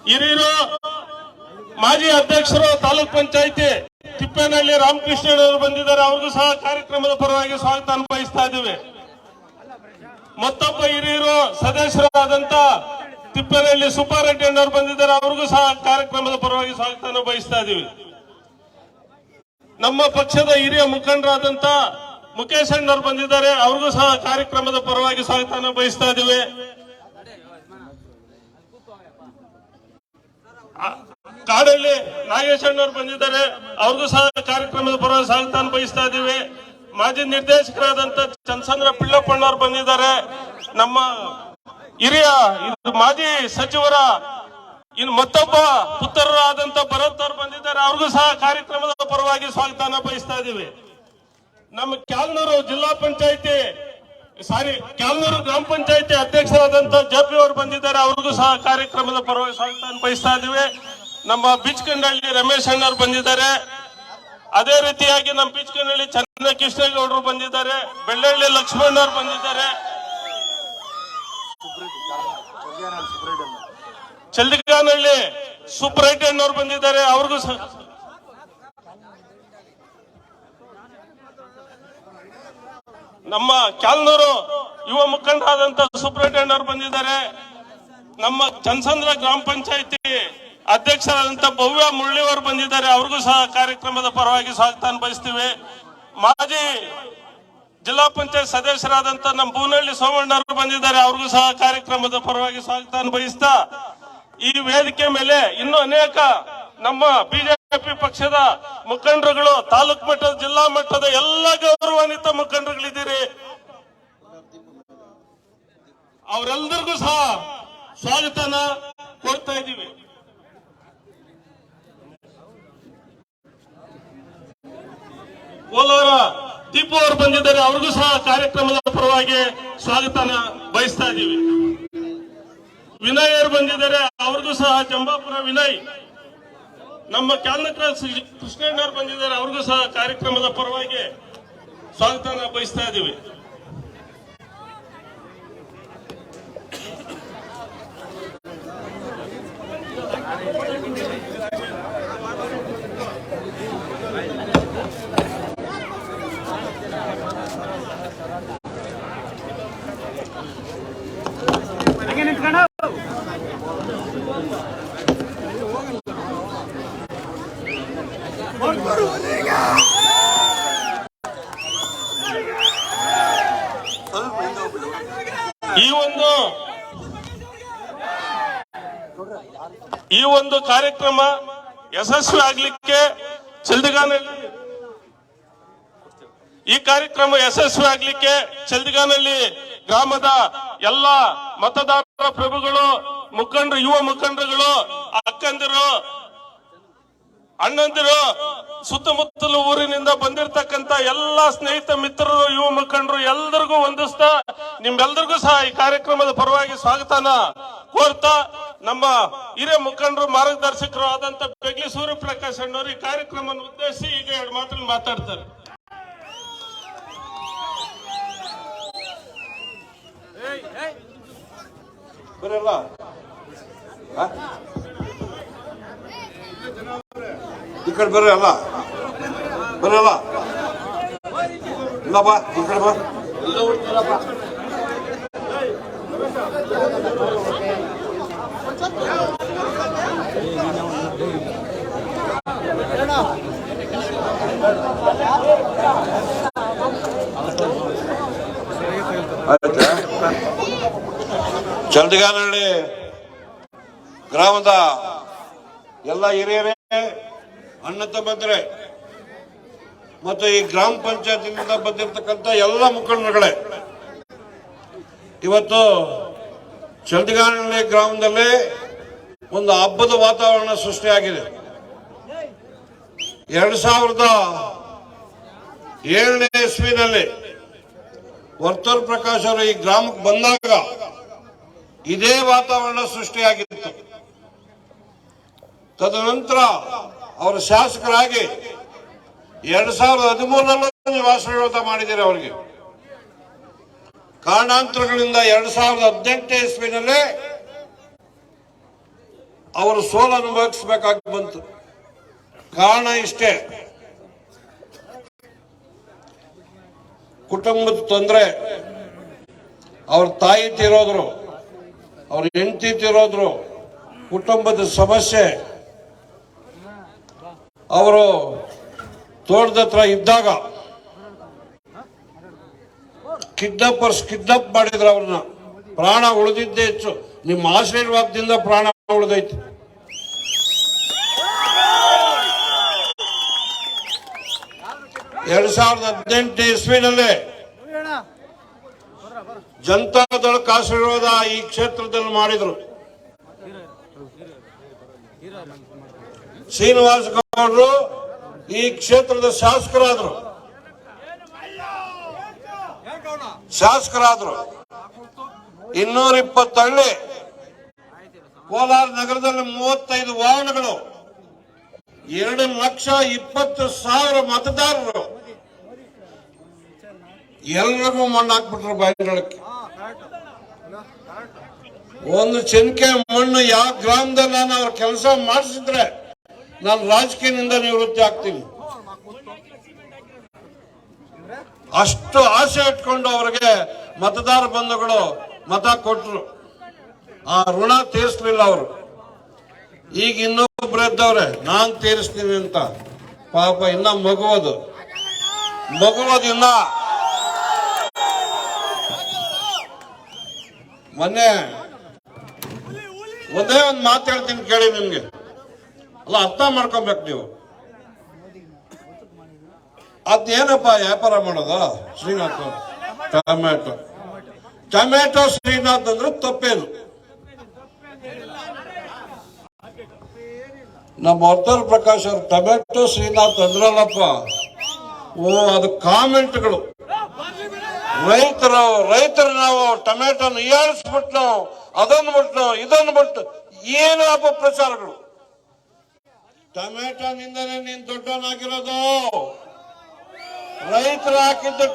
ಹಿರಿಯರು ಮಾಜಿ ಅಧ್ಯಕ್ಷರು ತಾಲೂಕ್ ಪಂಚಾಯತಿ ತಿಪ್ಪೇನಹಳ್ಳಿ ರಾಮಕೃಷ್ಣಯ್ಯನವರು ಬಂದಿದ್ದಾರೆ. ಅವ್ರಿಗೂ ಸಹ ಕಾರ್ಯಕ್ರಮದ ಪರವಾಗಿ ಸ್ವಾಗತ ಅನುಭವಿಸ್ತಾ ಇದ್ದೀವಿ. ಮತ್ತೊಬ್ಬ ಹಿರಿಯರು ಸದಸ್ಯರಾದಂತ ತಿಪ್ಪೇನಹಳ್ಳಿ ಸುಬ್ಬಾರೆಡ್ಡಿ ಅವರು ಬಂದಿದ್ದಾರೆ. ಅವ್ರಿಗೂ ಸಹ ಕಾರ್ಯಕ್ರಮದ ಪರವಾಗಿ ಸ್ವಾಗತ ಬಯಸ್ತಾ ಇದ್ದೀವಿ. ನಮ್ಮ ಪಕ್ಷದ ಹಿರಿಯ ಮುಖಂಡರಾದಂತ ಮುಖೇಶ್ ಅಣ್ಣವ್ರು ಬಂದಿದ್ದಾರೆ. ಅವ್ರಿಗೂ ಸಹ ಕಾರ್ಯಕ್ರಮದ ಪರವಾಗಿ ಸ್ವಾಗತ ಬಯಸ್ತಾ ಇದ್ದೀವಿ. ಕಾಡಳ್ಳಿ ನಾಗೇಶ್ ಅಣ್ಣವ್ರು ಬಂದಿದ್ದಾರೆ. ಅವ್ರಿಗೂ ಸಹ ಕಾರ್ಯಕ್ರಮದ ಪರವಾಗಿ ಸ್ವಾಗತ ಬಯಸ್ತಾ ಇದ್ದೀವಿ. ಮಾಜಿ ನಿರ್ದೇಶಕರಾದಂತ ಚಂದ್ರಚಂದ್ರ ಪಿಳ್ಳಪ್ಪಣ್ಣವ್ರು ಬಂದಿದ್ದಾರೆ. ನಮ್ಮ ಹಿರಿಯ ಮಾಜಿ ಸಚಿವರ ಇನ್ನು ಮತ್ತೊಬ್ಬ ಪುತ್ರರಾದಂತ ಭರತ್ ಅವರು ಬಂದಿದ್ದಾರೆ. ಅವ್ರಿಗೂ ಸಹ ಕಾರ್ಯಕ್ರಮದ ಪರವಾಗಿ ಸ್ವಾಗತ ಬಯಸ್ತಾ ಇದ್ದೀವಿ. ನಮ್ಮ ಕ್ಯಾಲ್ನೂರು ಜಿಲ್ಲಾ ಪಂಚಾಯತಿ ಕ್ಯಾಲ್ನೂರು ಗ್ರಾಮ ಪಂಚಾಯತಿ ಅಧ್ಯಕ್ಷರಾದಂತ ಜಪಿ ಅವರು ಬಂದಿದ್ದಾರೆ. ಅವ್ರಿಗೂ ಸಹ ಕಾರ್ಯಕ್ರಮದ ಪರವಾಗಿ ಸ್ವಾಗತ ಬಯಸ್ತಾ ಇದ್ದೀವಿ. ನಮ್ಮ ಬೀಚ್ಕಂಡಳ್ಳಿ ರಮೇಶ್ ಅಣ್ಣವ್ರು ಬಂದಿದ್ದಾರೆ. ಅದೇ ರೀತಿಯಾಗಿ ನಮ್ಮ ಬೀಚ್ಕಂಡಳ್ಳಿ ಚನ್ನಕೃಷ್ಣೇಗೌಡರು ಬಂದಿದ್ದಾರೆ. ಬೆಳ್ಳಳ್ಳಿ ಲಕ್ಷ್ಮಣ್ ಅವರು ಬಂದಿದ್ದಾರೆ. ಚಲ್ದಿಗಾನಹಳ್ಳಿ ಸುಬ್ರಹ್ಮಣ್ಯ ಅವರು ಬಂದಿದ್ದಾರೆ. ಅವ್ರಿಗೂ ಸಹ ನಮ್ಮ ಕ್ಯಾಲ್ನೂರು ಯುವ ಮುಖಂಡರಾದಂತ ಸುಬ್ರಹ್ಮಣ್ಯ ಅವರು ಬಂದಿದ್ದಾರೆ. ನಮ್ಮ ಚನ್ನಸಂದ್ರ ಗ್ರಾಮ ಪಂಚಾಯತಿ ಅಧ್ಯಕ್ಷರಾದಂತ ಭವ್ಯ ಮುರಳಿ ಅವರು ಬಂದಿದ್ದಾರೆ. ಅವ್ರಿಗೂ ಸಹ ಕಾರ್ಯಕ್ರಮದ ಪರವಾಗಿ ಸ್ವಾಗತ ಬಯಸ್ತೀವಿ. ಮಾಜಿ ಜಿಲ್ಲಾ ಪಂಚಾಯತ್ ಸದಸ್ಯರಾದಂತ ನಮ್ಮ ಬೂನಹಳ್ಳಿ ಸೋಮಣ್ಣ ಅವರು ಬಂದಿದ್ದಾರೆ. ಅವ್ರಿಗೂ ಸಹ ಕಾರ್ಯಕ್ರಮದ ಪರವಾಗಿ ಸ್ವಾಗತ ಬಯಸ್ತಾ ಈ ವೇದಿಕೆ ಮೇಲೆ ಇನ್ನೂ ಅನೇಕ ನಮ್ಮ ಬಿಜೆಪಿ ಪಕ್ಷದ ಮುಖಂಡರುಗಳು, ತಾಲೂಕು ಮಟ್ಟದ ಜಿಲ್ಲಾ ಮಟ್ಟದ ಎಲ್ಲ ಗೌರವಾನ್ವಿತ ಮುಖಂಡರುಗಳಿದ್ದೀರಿ. ಅವರೆಲ್ಲರಿಗೂ ಸಹ ಸ್ವಾಗತನ ಕೊಡ್ತಾ ಇದ್ದೀವಿ. ಕೋಲಾರ ದೀಪು ಅವರು ಬಂದಿದ್ದಾರೆ. ಅವ್ರಿಗೂ ಸಹ ಕಾರ್ಯಕ್ರಮದ ಪರವಾಗಿ ಸ್ವಾಗತನ ಬಯಸ್ತಾ ಇದ್ದೀವಿ. ವಿನಯ್ ಅವರು ಬಂದಿದ್ದಾರೆ. ಅವ್ರಿಗೂ ಸಹ ಜಂಬಾಪುರ ವಿನಯ್. ನಮ್ಮ ಕ್ಯಾಲ್ನಕ್ರಾಸ್ ಕೃಷ್ಣಣ್ಣ ಅವರು ಬಂದಿದ್ದಾರೆ. ಅವ್ರಿಗೂ ಸಹ ಕಾರ್ಯಕ್ರಮದ ಪರವಾಗಿ ಸ್ವಾಗತನ ಬಯಸ್ತಾ ಇದ್ದೀವಿ. ಈ ಒಂದು ಕಾರ್ಯಕ್ರಮ ಯಶಸ್ವಿ ಆಗ್ಲಿಕ್ಕೆ ಚಲ್ದಿಗಾನಹಳ್ಳಿ ಗ್ರಾಮದ ಎಲ್ಲ ಮತದಾರರ ಪ್ರಭುಗಳು, ಮುಖಂಡರು, ಯುವ ಮುಖಂಡರುಗಳು, ಅಕ್ಕಂದಿರು, ಅಣ್ಣಂದಿರು, ಸುತ್ತಮುತ್ತಲು ಊರಿನಿಂದ ಬಂದಿರತಕ್ಕಂತ ಎಲ್ಲ ಸ್ನೇಹಿತ ಮಿತ್ರರು, ಯುವ ಮುಖಂಡರು ಎಲ್ಲರಿಗೂ ವಂದಿಸ್ತಾ ನಿಮ್ಗೆಲ್ರಿಗೂ ಸಹ ಈ ಕಾರ್ಯಕ್ರಮದ ಪರವಾಗಿ ಸ್ವಾಗತನ ಕೋರ್ತಾ ನಮ್ಮ ಹಿರಿಯ ಮುಖಂಡರು, ಮಾರ್ಗದರ್ಶಕರು ಆದಂತ ಬೆಗ್ಲಿ ಸೂರ್ಯಪ್ರಕಾಶ್ ಅಣ್ಣವರು ಈ ಕಾರ್ಯಕ್ರಮವನ್ನು ಉದ್ದೇಶಿಸಿ ಈಗ 2 ಮಾತಲ್ಲಿ ಮಾತಾಡ್ತಾರೆ. ಬರಲ್ಲ ಈ ಕಡೆ ಬರಲ್ಲ ಇಲ್ಲ ಬಾ ಈ ಕಡೆ ಬಾ. ಚಲ್ದಿಗಾನಹಳ್ಳಿ ಗ್ರಾಮದ ಎಲ್ಲ ಹಿರಿಯರೇ, ಅಣ್ಣ ತಮ್ಮಂದಿರೇ ಮತ್ತು ಈ ಗ್ರಾಮ ಪಂಚಾಯತಿನಿಂದ ಬಂದಿರತಕ್ಕಂಥ ಎಲ್ಲ ಮುಖಂಡರುಗಳೇ, ಇವತ್ತು ಚಲ್ದಿಗಾನಹಳ್ಳಿ ಗ್ರಾಮದಲ್ಲಿ ಒಂದು ಹಬ್ಬದ ವಾತಾವರಣ ಸೃಷ್ಟಿಯಾಗಿದೆ. 2007ನೇ ಇಸ್ವಿನಲ್ಲಿ ವರ್ತೂರ್ ಪ್ರಕಾಶ್ ಅವರು ಈ ಗ್ರಾಮಕ್ಕೆ ಬಂದಾಗ ಇದೇ ವಾತಾವರಣ ಸೃಷ್ಟಿಯಾಗಿತ್ತು. ತದನಂತರ ಅವರು ಶಾಸಕರಾಗಿ 2013ನಲ್ಲೂ ನಿವಾಸ ಮಾಡಿದ್ದೀರಿ. ಅವರಿಗೆ ಕಾರಣಾಂತರಗಳಿಂದ 2018 ಇಸ್ವಿನಲ್ಲೇ ಅವರು ಸೋಲು ಅನುಭವಿಸಬೇಕಾಗಿ ಬಂತು. ಕಾರಣ ಇಷ್ಟೇ, ಕುಟುಂಬದ ತೊಂದರೆ. ಅವ್ರ ತಾಯಿ ತೀರೋದ್ರು, ಅವ್ರ ಹೆಂಡತಿ ತೀರೋದ್ರು, ಕುಟುಂಬದ ಸಮಸ್ಯೆ. ಅವರು ತೋಟದ ಹತ್ರ ಇದ್ದಾಗ ಕಿಡ್ನಾಪ್ ಮಾಡಿದ್ರು ಅವ್ರನ್ನ. ಪ್ರಾಣ ಉಳಿದಿದ್ದೇ ಹೆಚ್ಚು. ನಿಮ್ಮ ಆಶೀರ್ವಾದದಿಂದ ಪ್ರಾಣ ಉಳಿದೈತಿ. ಎರಡ್ 2018 ಇಸ್ವಿನಲ್ಲೇ ಜನತಾದಳಕ್ಕೆ ಆಶೀರ್ವಾದ ಈ ಕ್ಷೇತ್ರದಲ್ಲಿ ಮಾಡಿದ್ರು. ಶ್ರೀನಿವಾಸ ಗೌಡರು ಈ ಕ್ಷೇತ್ರದ ಶಾಸಕರಾದ್ರು. 220 ಹಳ್ಳಿ, ಕೋಲಾರ ನಗರದಲ್ಲಿ 35 ವಾಹನಗಳು, 2,20,000 ಮತದಾರರು, ಎಲ್ರಿಗೂ ಮಣ್ಣು ಹಾಕ್ಬಿಟ್ರು ಬಾಯಿಗಳಕ್ಕೆ. ಒಂದು ಚೆನ್ಕೆ ಮಣ್ಣು ಯಾವ ಗ್ರಾಮದಲ್ಲಿ ನಾನು ಅವ್ರ ಕೆಲಸ ಮಾಡಿಸಿದ್ರೆ ನಾನು ರಾಜಕೀಯದಿಂದ ನಿವೃತ್ತಿ ಆಗ್ತೀನಿ. ಅಷ್ಟು ಆಸೆ ಇಟ್ಕೊಂಡು ಅವರಿಗೆ ಮತದಾರ ಬಂಧುಗಳು ಮತ ಕೊಟ್ರು. ಆ ಋಣ ತೀರಿಸಲಿಲ್ಲ ಅವರು. ಈಗ ಇನ್ನೊಬ್ರು ಎದ್ದವ್ರೆ, ನಾನ್ ತೀರಿಸ್ತೀನಿ ಅಂತ. ಪಾಪ ಇನ್ನ ಮಗುವದು ಇನ್ನ. ಮೊನ್ನೆ ಒಂದೇ ಒಂದು ಮಾತು ಹೇಳ್ತೀನಿ ಕೇಳಿ ನಿಮ್ಗೆ. ಅಲ್ಲ, ಅರ್ಥ ಮಾಡ್ಕೊಬೇಕು ನೀವು. ಅದೇನಪ್ಪ ವ್ಯಾಪಾರ ಮಾಡೋದು ಶ್ರೀನಾಥ್? ಟೊಮ್ಯಾಟೊ ಶ್ರೀನಾಥ್ ಅಂದ್ರೆ ತಪ್ಪೇನು? ನಮ್ಮ ವರ್ತೂರ್ ಪ್ರಕಾಶ್ ಅವರು ಟೊಮ್ಯಾಟೊ ಶ್ರೀನಾಥ್ ಅಂದ್ರಲ್ಲಪ್ಪ. ಓ, ಅದು ಕಾಮೆಂಟ್ಗಳು. ರೈತರು ನಾವು ಟೊಮ್ಯಾಟೊನ ಹೀಯಾಳಿಸ್ಬಿಟ್ಟು ನಾವು ಅದನ್ನು ಬಿಟ್ಟು ಇದನ್ನು ಬಿಟ್ಟು ಏನು ಅಪಪ್ರಚಾರಗಳು. ಟೊಮ್ಯಾಟೊನಿಂದನೇ ನೀನ್ ದೊಡ್ಡವನಾಗಿರೋದು. ರೈತರು ಹಾಕಿದ್ದು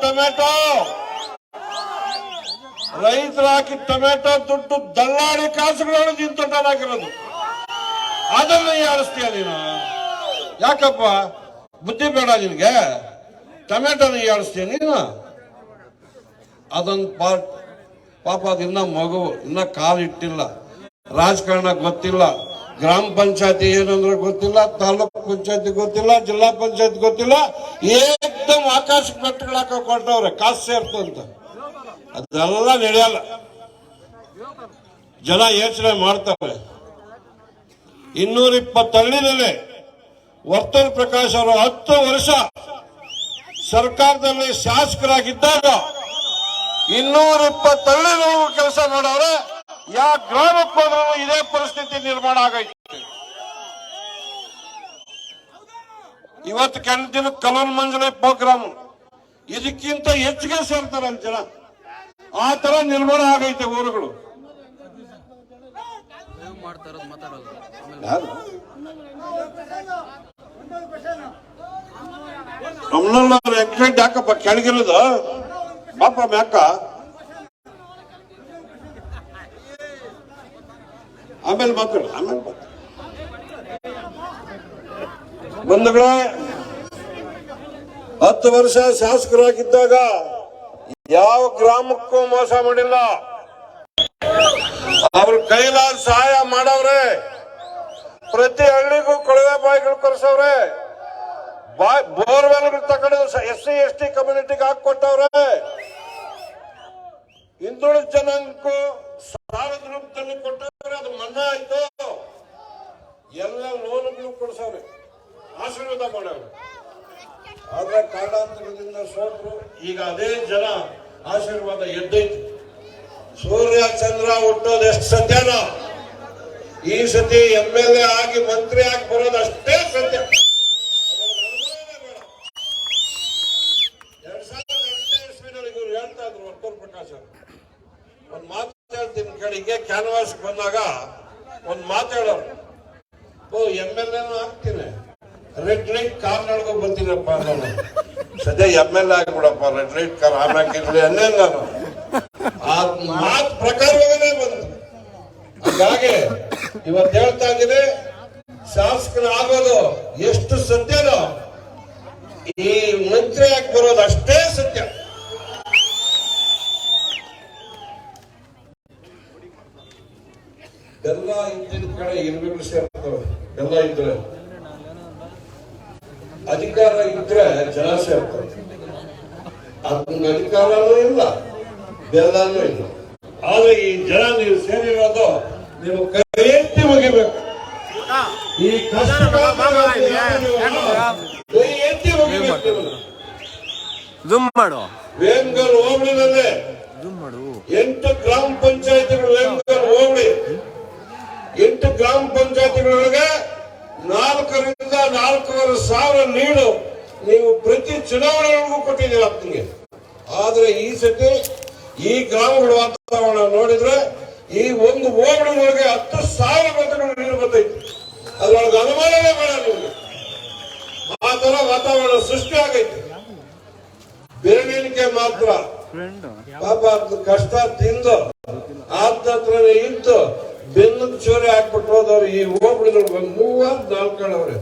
ಟೊಮ್ಯಾಟೊ ದುಡ್ಡು ದಲ್ಲಾಳಿ ಕಾಸುಗಳು ನೀನ್ ದೊಡ್ಡವನಾಗಿರೋದು. ಅದನ್ನು ಹೀಯಾಳಿಸ್ತೀಯ ನೀನು. ಯಾಕಪ್ಪ, ಬುದ್ಧಿ ಬೇಡ ನಿನ್ಗೆ? ಟೊಮ್ಯಾಟೊನ ಹೀಯಾಳಿಸ್ತೀಯ ನೀನು. ಅದೊಂದು ಪಾಪ ಅದು ಇನ್ನ ಮಗು, ಇನ್ನ ಕಾಲಿಟ್ಟಿಲ್ಲ, ರಾಜಕಾರಣ ಗೊತ್ತಿಲ್ಲ, ಗ್ರಾಮ ಪಂಚಾಯತಿ ಏನಂದ್ರೆ ಗೊತ್ತಿಲ್ಲ, ತಾಲೂಕ್ ಪಂಚಾಯತಿ ಗೊತ್ತಿಲ್ಲ, ಜಿಲ್ಲಾ ಪಂಚಾಯತ್ ಗೊತ್ತಿಲ್ಲ. ಏಕದಮ್ ಆಕಾಶಕ್ಕೆ ಬೆಟ್ಟಗಳು ಹಾಕಕ್ ಹೊರಟವ್ರೆ ಕಾಸು ಸೇರ್ತು ಅಂತ. ಅದೆಲ್ಲ ನಡೆಯಲ್ಲ. ಜನ ಯೋಚನೆ ಮಾಡ್ತಾರೆ. 220 ಹಳ್ಳಿನಲ್ಲಿ ವರ್ತೂರ್ ಪ್ರಕಾಶ್ ಅವರು 10 ವರ್ಷ ಸರ್ಕಾರದಲ್ಲಿ ಶಾಸಕರಾಗಿದ್ದಾಗ 220 ಹಳ್ಳಿಗಳಿಗೂ ಕೆಲಸ ಮಾಡವ್ರೆ. ಯಾವ ಗ್ರಾಮಕ್ಕೆ ಹೋದ್ರೂ ಇದೇ ಪರಿಸ್ಥಿತಿ ನಿರ್ಮಾಣ ಆಗೈತೆ. ಇವತ್ತು ಕೆಲ ದಿನ ಕಲೋನ್ ಮಂಜುಳೆ ಪ್ರೋಗ್ರಾಮ್ ಇದಕ್ಕಿಂತ ಹೆಚ್ಚಿಗೆ ಸೇರ್ತಾರೆ ಅಂತ ಜನ. ಆ ತರ ನಿರ್ಮಾಣ ಆಗೈತೆ ಊರುಗಳು. ನಮ್ಮನ್ನ ಎಕ್ಸಿಡೆಂಟ್ ಯಾಕಪ್ಪ ಕೆಳಗಿಲ್ಲದ ಪಾಪ ಮ್ಯಾಕ. ಆಮೇಲೆ ಬಂಧುಗಳೇ, 10 ವರ್ಷ ಶಾಸಕರಾಗಿದ್ದಾಗ ಯಾವ ಗ್ರಾಮಕ್ಕೂ ಮೋಸ ಮಾಡಿಲ್ಲ. ಅವ್ರ ಕೈಲಾದ ಸಹಾಯ ಮಾಡವ್ರೆ. ಪ್ರತಿ ಹಳ್ಳಿಗೂ ಕೊಳವೆ ಬಾಯಿಗಳು ಕರ್ಸವ್ರೆ. ಬೋರ್ವೆಲ್ ತಗೊಂಡು SC ST ಕಮ್ಯುನಿಟಿಗೆ ಹಾಕೊಟ್ಟವ್ರೆ. ಹಿಂದುಳಿದ ಜನಾಂಗಕ್ಕೂ ಸಾಲದ ರೂಪದಲ್ಲಿ ಕೊಟ್ಟವ್ರೆ. ಅದು ಮನ್ನಾ ಆಯ್ತು. ಎಲ್ಲ ಲೋನ್ಗಳು ಕೊಡ್ಸವ್ರೆ, ಆಶೀರ್ವಾದ ಮಾಡವ್ರೆ. ಆದ್ರೆ ಕಾರಣಾಂತರದಿಂದ ಸೋತ್ರು. ಈಗ ಅದೇ ಜನ ಆಶೀರ್ವಾದ ಎದ್ದೈತಿ. ಸೂರ್ಯ ಚಂದ್ರ ಹುಟ್ಟೋದು ಎಷ್ಟು ಸತ್ಯನ, ಈ ಸತಿ MLA ಆಗಿ ಮಂತ್ರಿ ಆಗಿ ಬರೋದು ಅಷ್ಟೇ ಸತ್ಯ. 2018 ಇಸ್ವಿನಲ್ಲಿ ಇವರು ಹೇಳ್ತಾ ಇದ್ರು ವರ್ತೂರ್ ಪ್ರಕಾಶ್ ಅವರು. ಒಂದ್ ಮಾತು ಹೇಳ್ತೀನಿ ಕೇಳಿ. ಹಿಂಗೆ ಕ್ಯಾನ್ವಾಸ್ ಬಂದಾಗ ಒಂದ್ ಮಾತು ಹೇಳೋರು, MLA ಆಗ್ತೀನಿ, ರೆಡ್ ಲೈಟ್ ಕಾರ್ ನಡ್ಕೊ ಬರ್ತೀನಪ್ಪ. ನಾನು ಸದ್ಯ MLA ಆಗಿಬಿಡಪ್ಪ, ರೆಡ್ ಲೈಟ್ ಕಾರ್ ಆಮ್ಯಾಕಿರ್ಲಿ ಅನ್ನೇ ನಾನು. ಆ ಮಾತು ಪ್ರಕಾರವಾಗನೇ ಬಂತು. ಹಾಗಾಗಿ ಇವತ್ತು ಹೇಳ್ತಾ ಇದ್ದೀನಿ, ಶಾಸಕರ ಆಗೋದು ಎಷ್ಟು ಸತ್ಯನೋ ಈ ಮಂತ್ರಿ ಆಗಿ ಬರೋದು ಅಷ್ಟೇ ಸತ್ಯ. ಎಲ್ಲ ಇದ್ದಿದ ಕಡೆ ಇರ್ಬೇಕು ಸೇರ್ತವೆ. ಎಲ್ಲ ಇದ್ರೆ ಅಧಿಕಾರ ಇದ್ರೆ ಜನ ಸೇರ್ತಾರೆ. ಅದನ್ನ ಅಧಿಕಾರನೂ ಇಲ್ಲ, ಬೆಲ್ಲನೂ ಇಲ್ಲ. ಆದ್ರೆ ಈ ಜನ ನೀವು ಸೇರಿರೋದು ನೀವು ಕೈ ಎತ್ತಿ ಮುಗಿಬೇಕು. ಈ ಕಷ್ಟ ಕೈ ಎತ್ತಿ ಮುಗಿಬೇಕು. ವೇಮಗಲ್ ಹೋಬಳಿನಲ್ಲೇ 8 ಗ್ರಾಮ ಪಂಚಾಯತಿಗಳು, ವೇಮಗಲ್ ಹೋಬಳಿ 8 ಗ್ರಾಮ ಪಂಚಾಯತಿಗಳೊಳಗೆ 4ರಿಂದ 4.5 ಸಾವಿರ ನೀಡು ನೀವು ಪ್ರತಿ ಚುನಾವಣೆಗಳಿಗೂ ಕೊಟ್ಟಿದ್ದೀರ ನಿಮಗೆ. ಆದ್ರೆ ಈ ಸತಿ ಈ ಗ್ರಾಮಗಳ ವಾತಾವರಣ ನೋಡಿದ್ರೆ ಈ ಒಂದು ಹೋಬಳಿಗಳಿಗೆ 10,000 ಮತಗಳು ನೀರು ಬರ್ತೈತಿ. ಅದ್ರೊಳಗೆ ಅನುಮಾನವೇ ಬೇಡ ನಿಮಗೆ. ಆ ತರ ವಾತಾವರಣ ಸೃಷ್ಟಿ ಆಗೈತಿ. ಬೆರಳಿಕೆ ಮಾತ್ರ ಪಾಪ ಕಷ್ಟ ತಿಂದು ಆತ್ಮತ್ರನೇ ಇದ್ದು ಬೆನ್ನು ಚೋರಿ ಹಾಕ್ಬಿಟ್ಟು ಹೋದವ್ರು ಈ ಹೋಬಳಿಗಳು 34 ಅವ್ರೆ.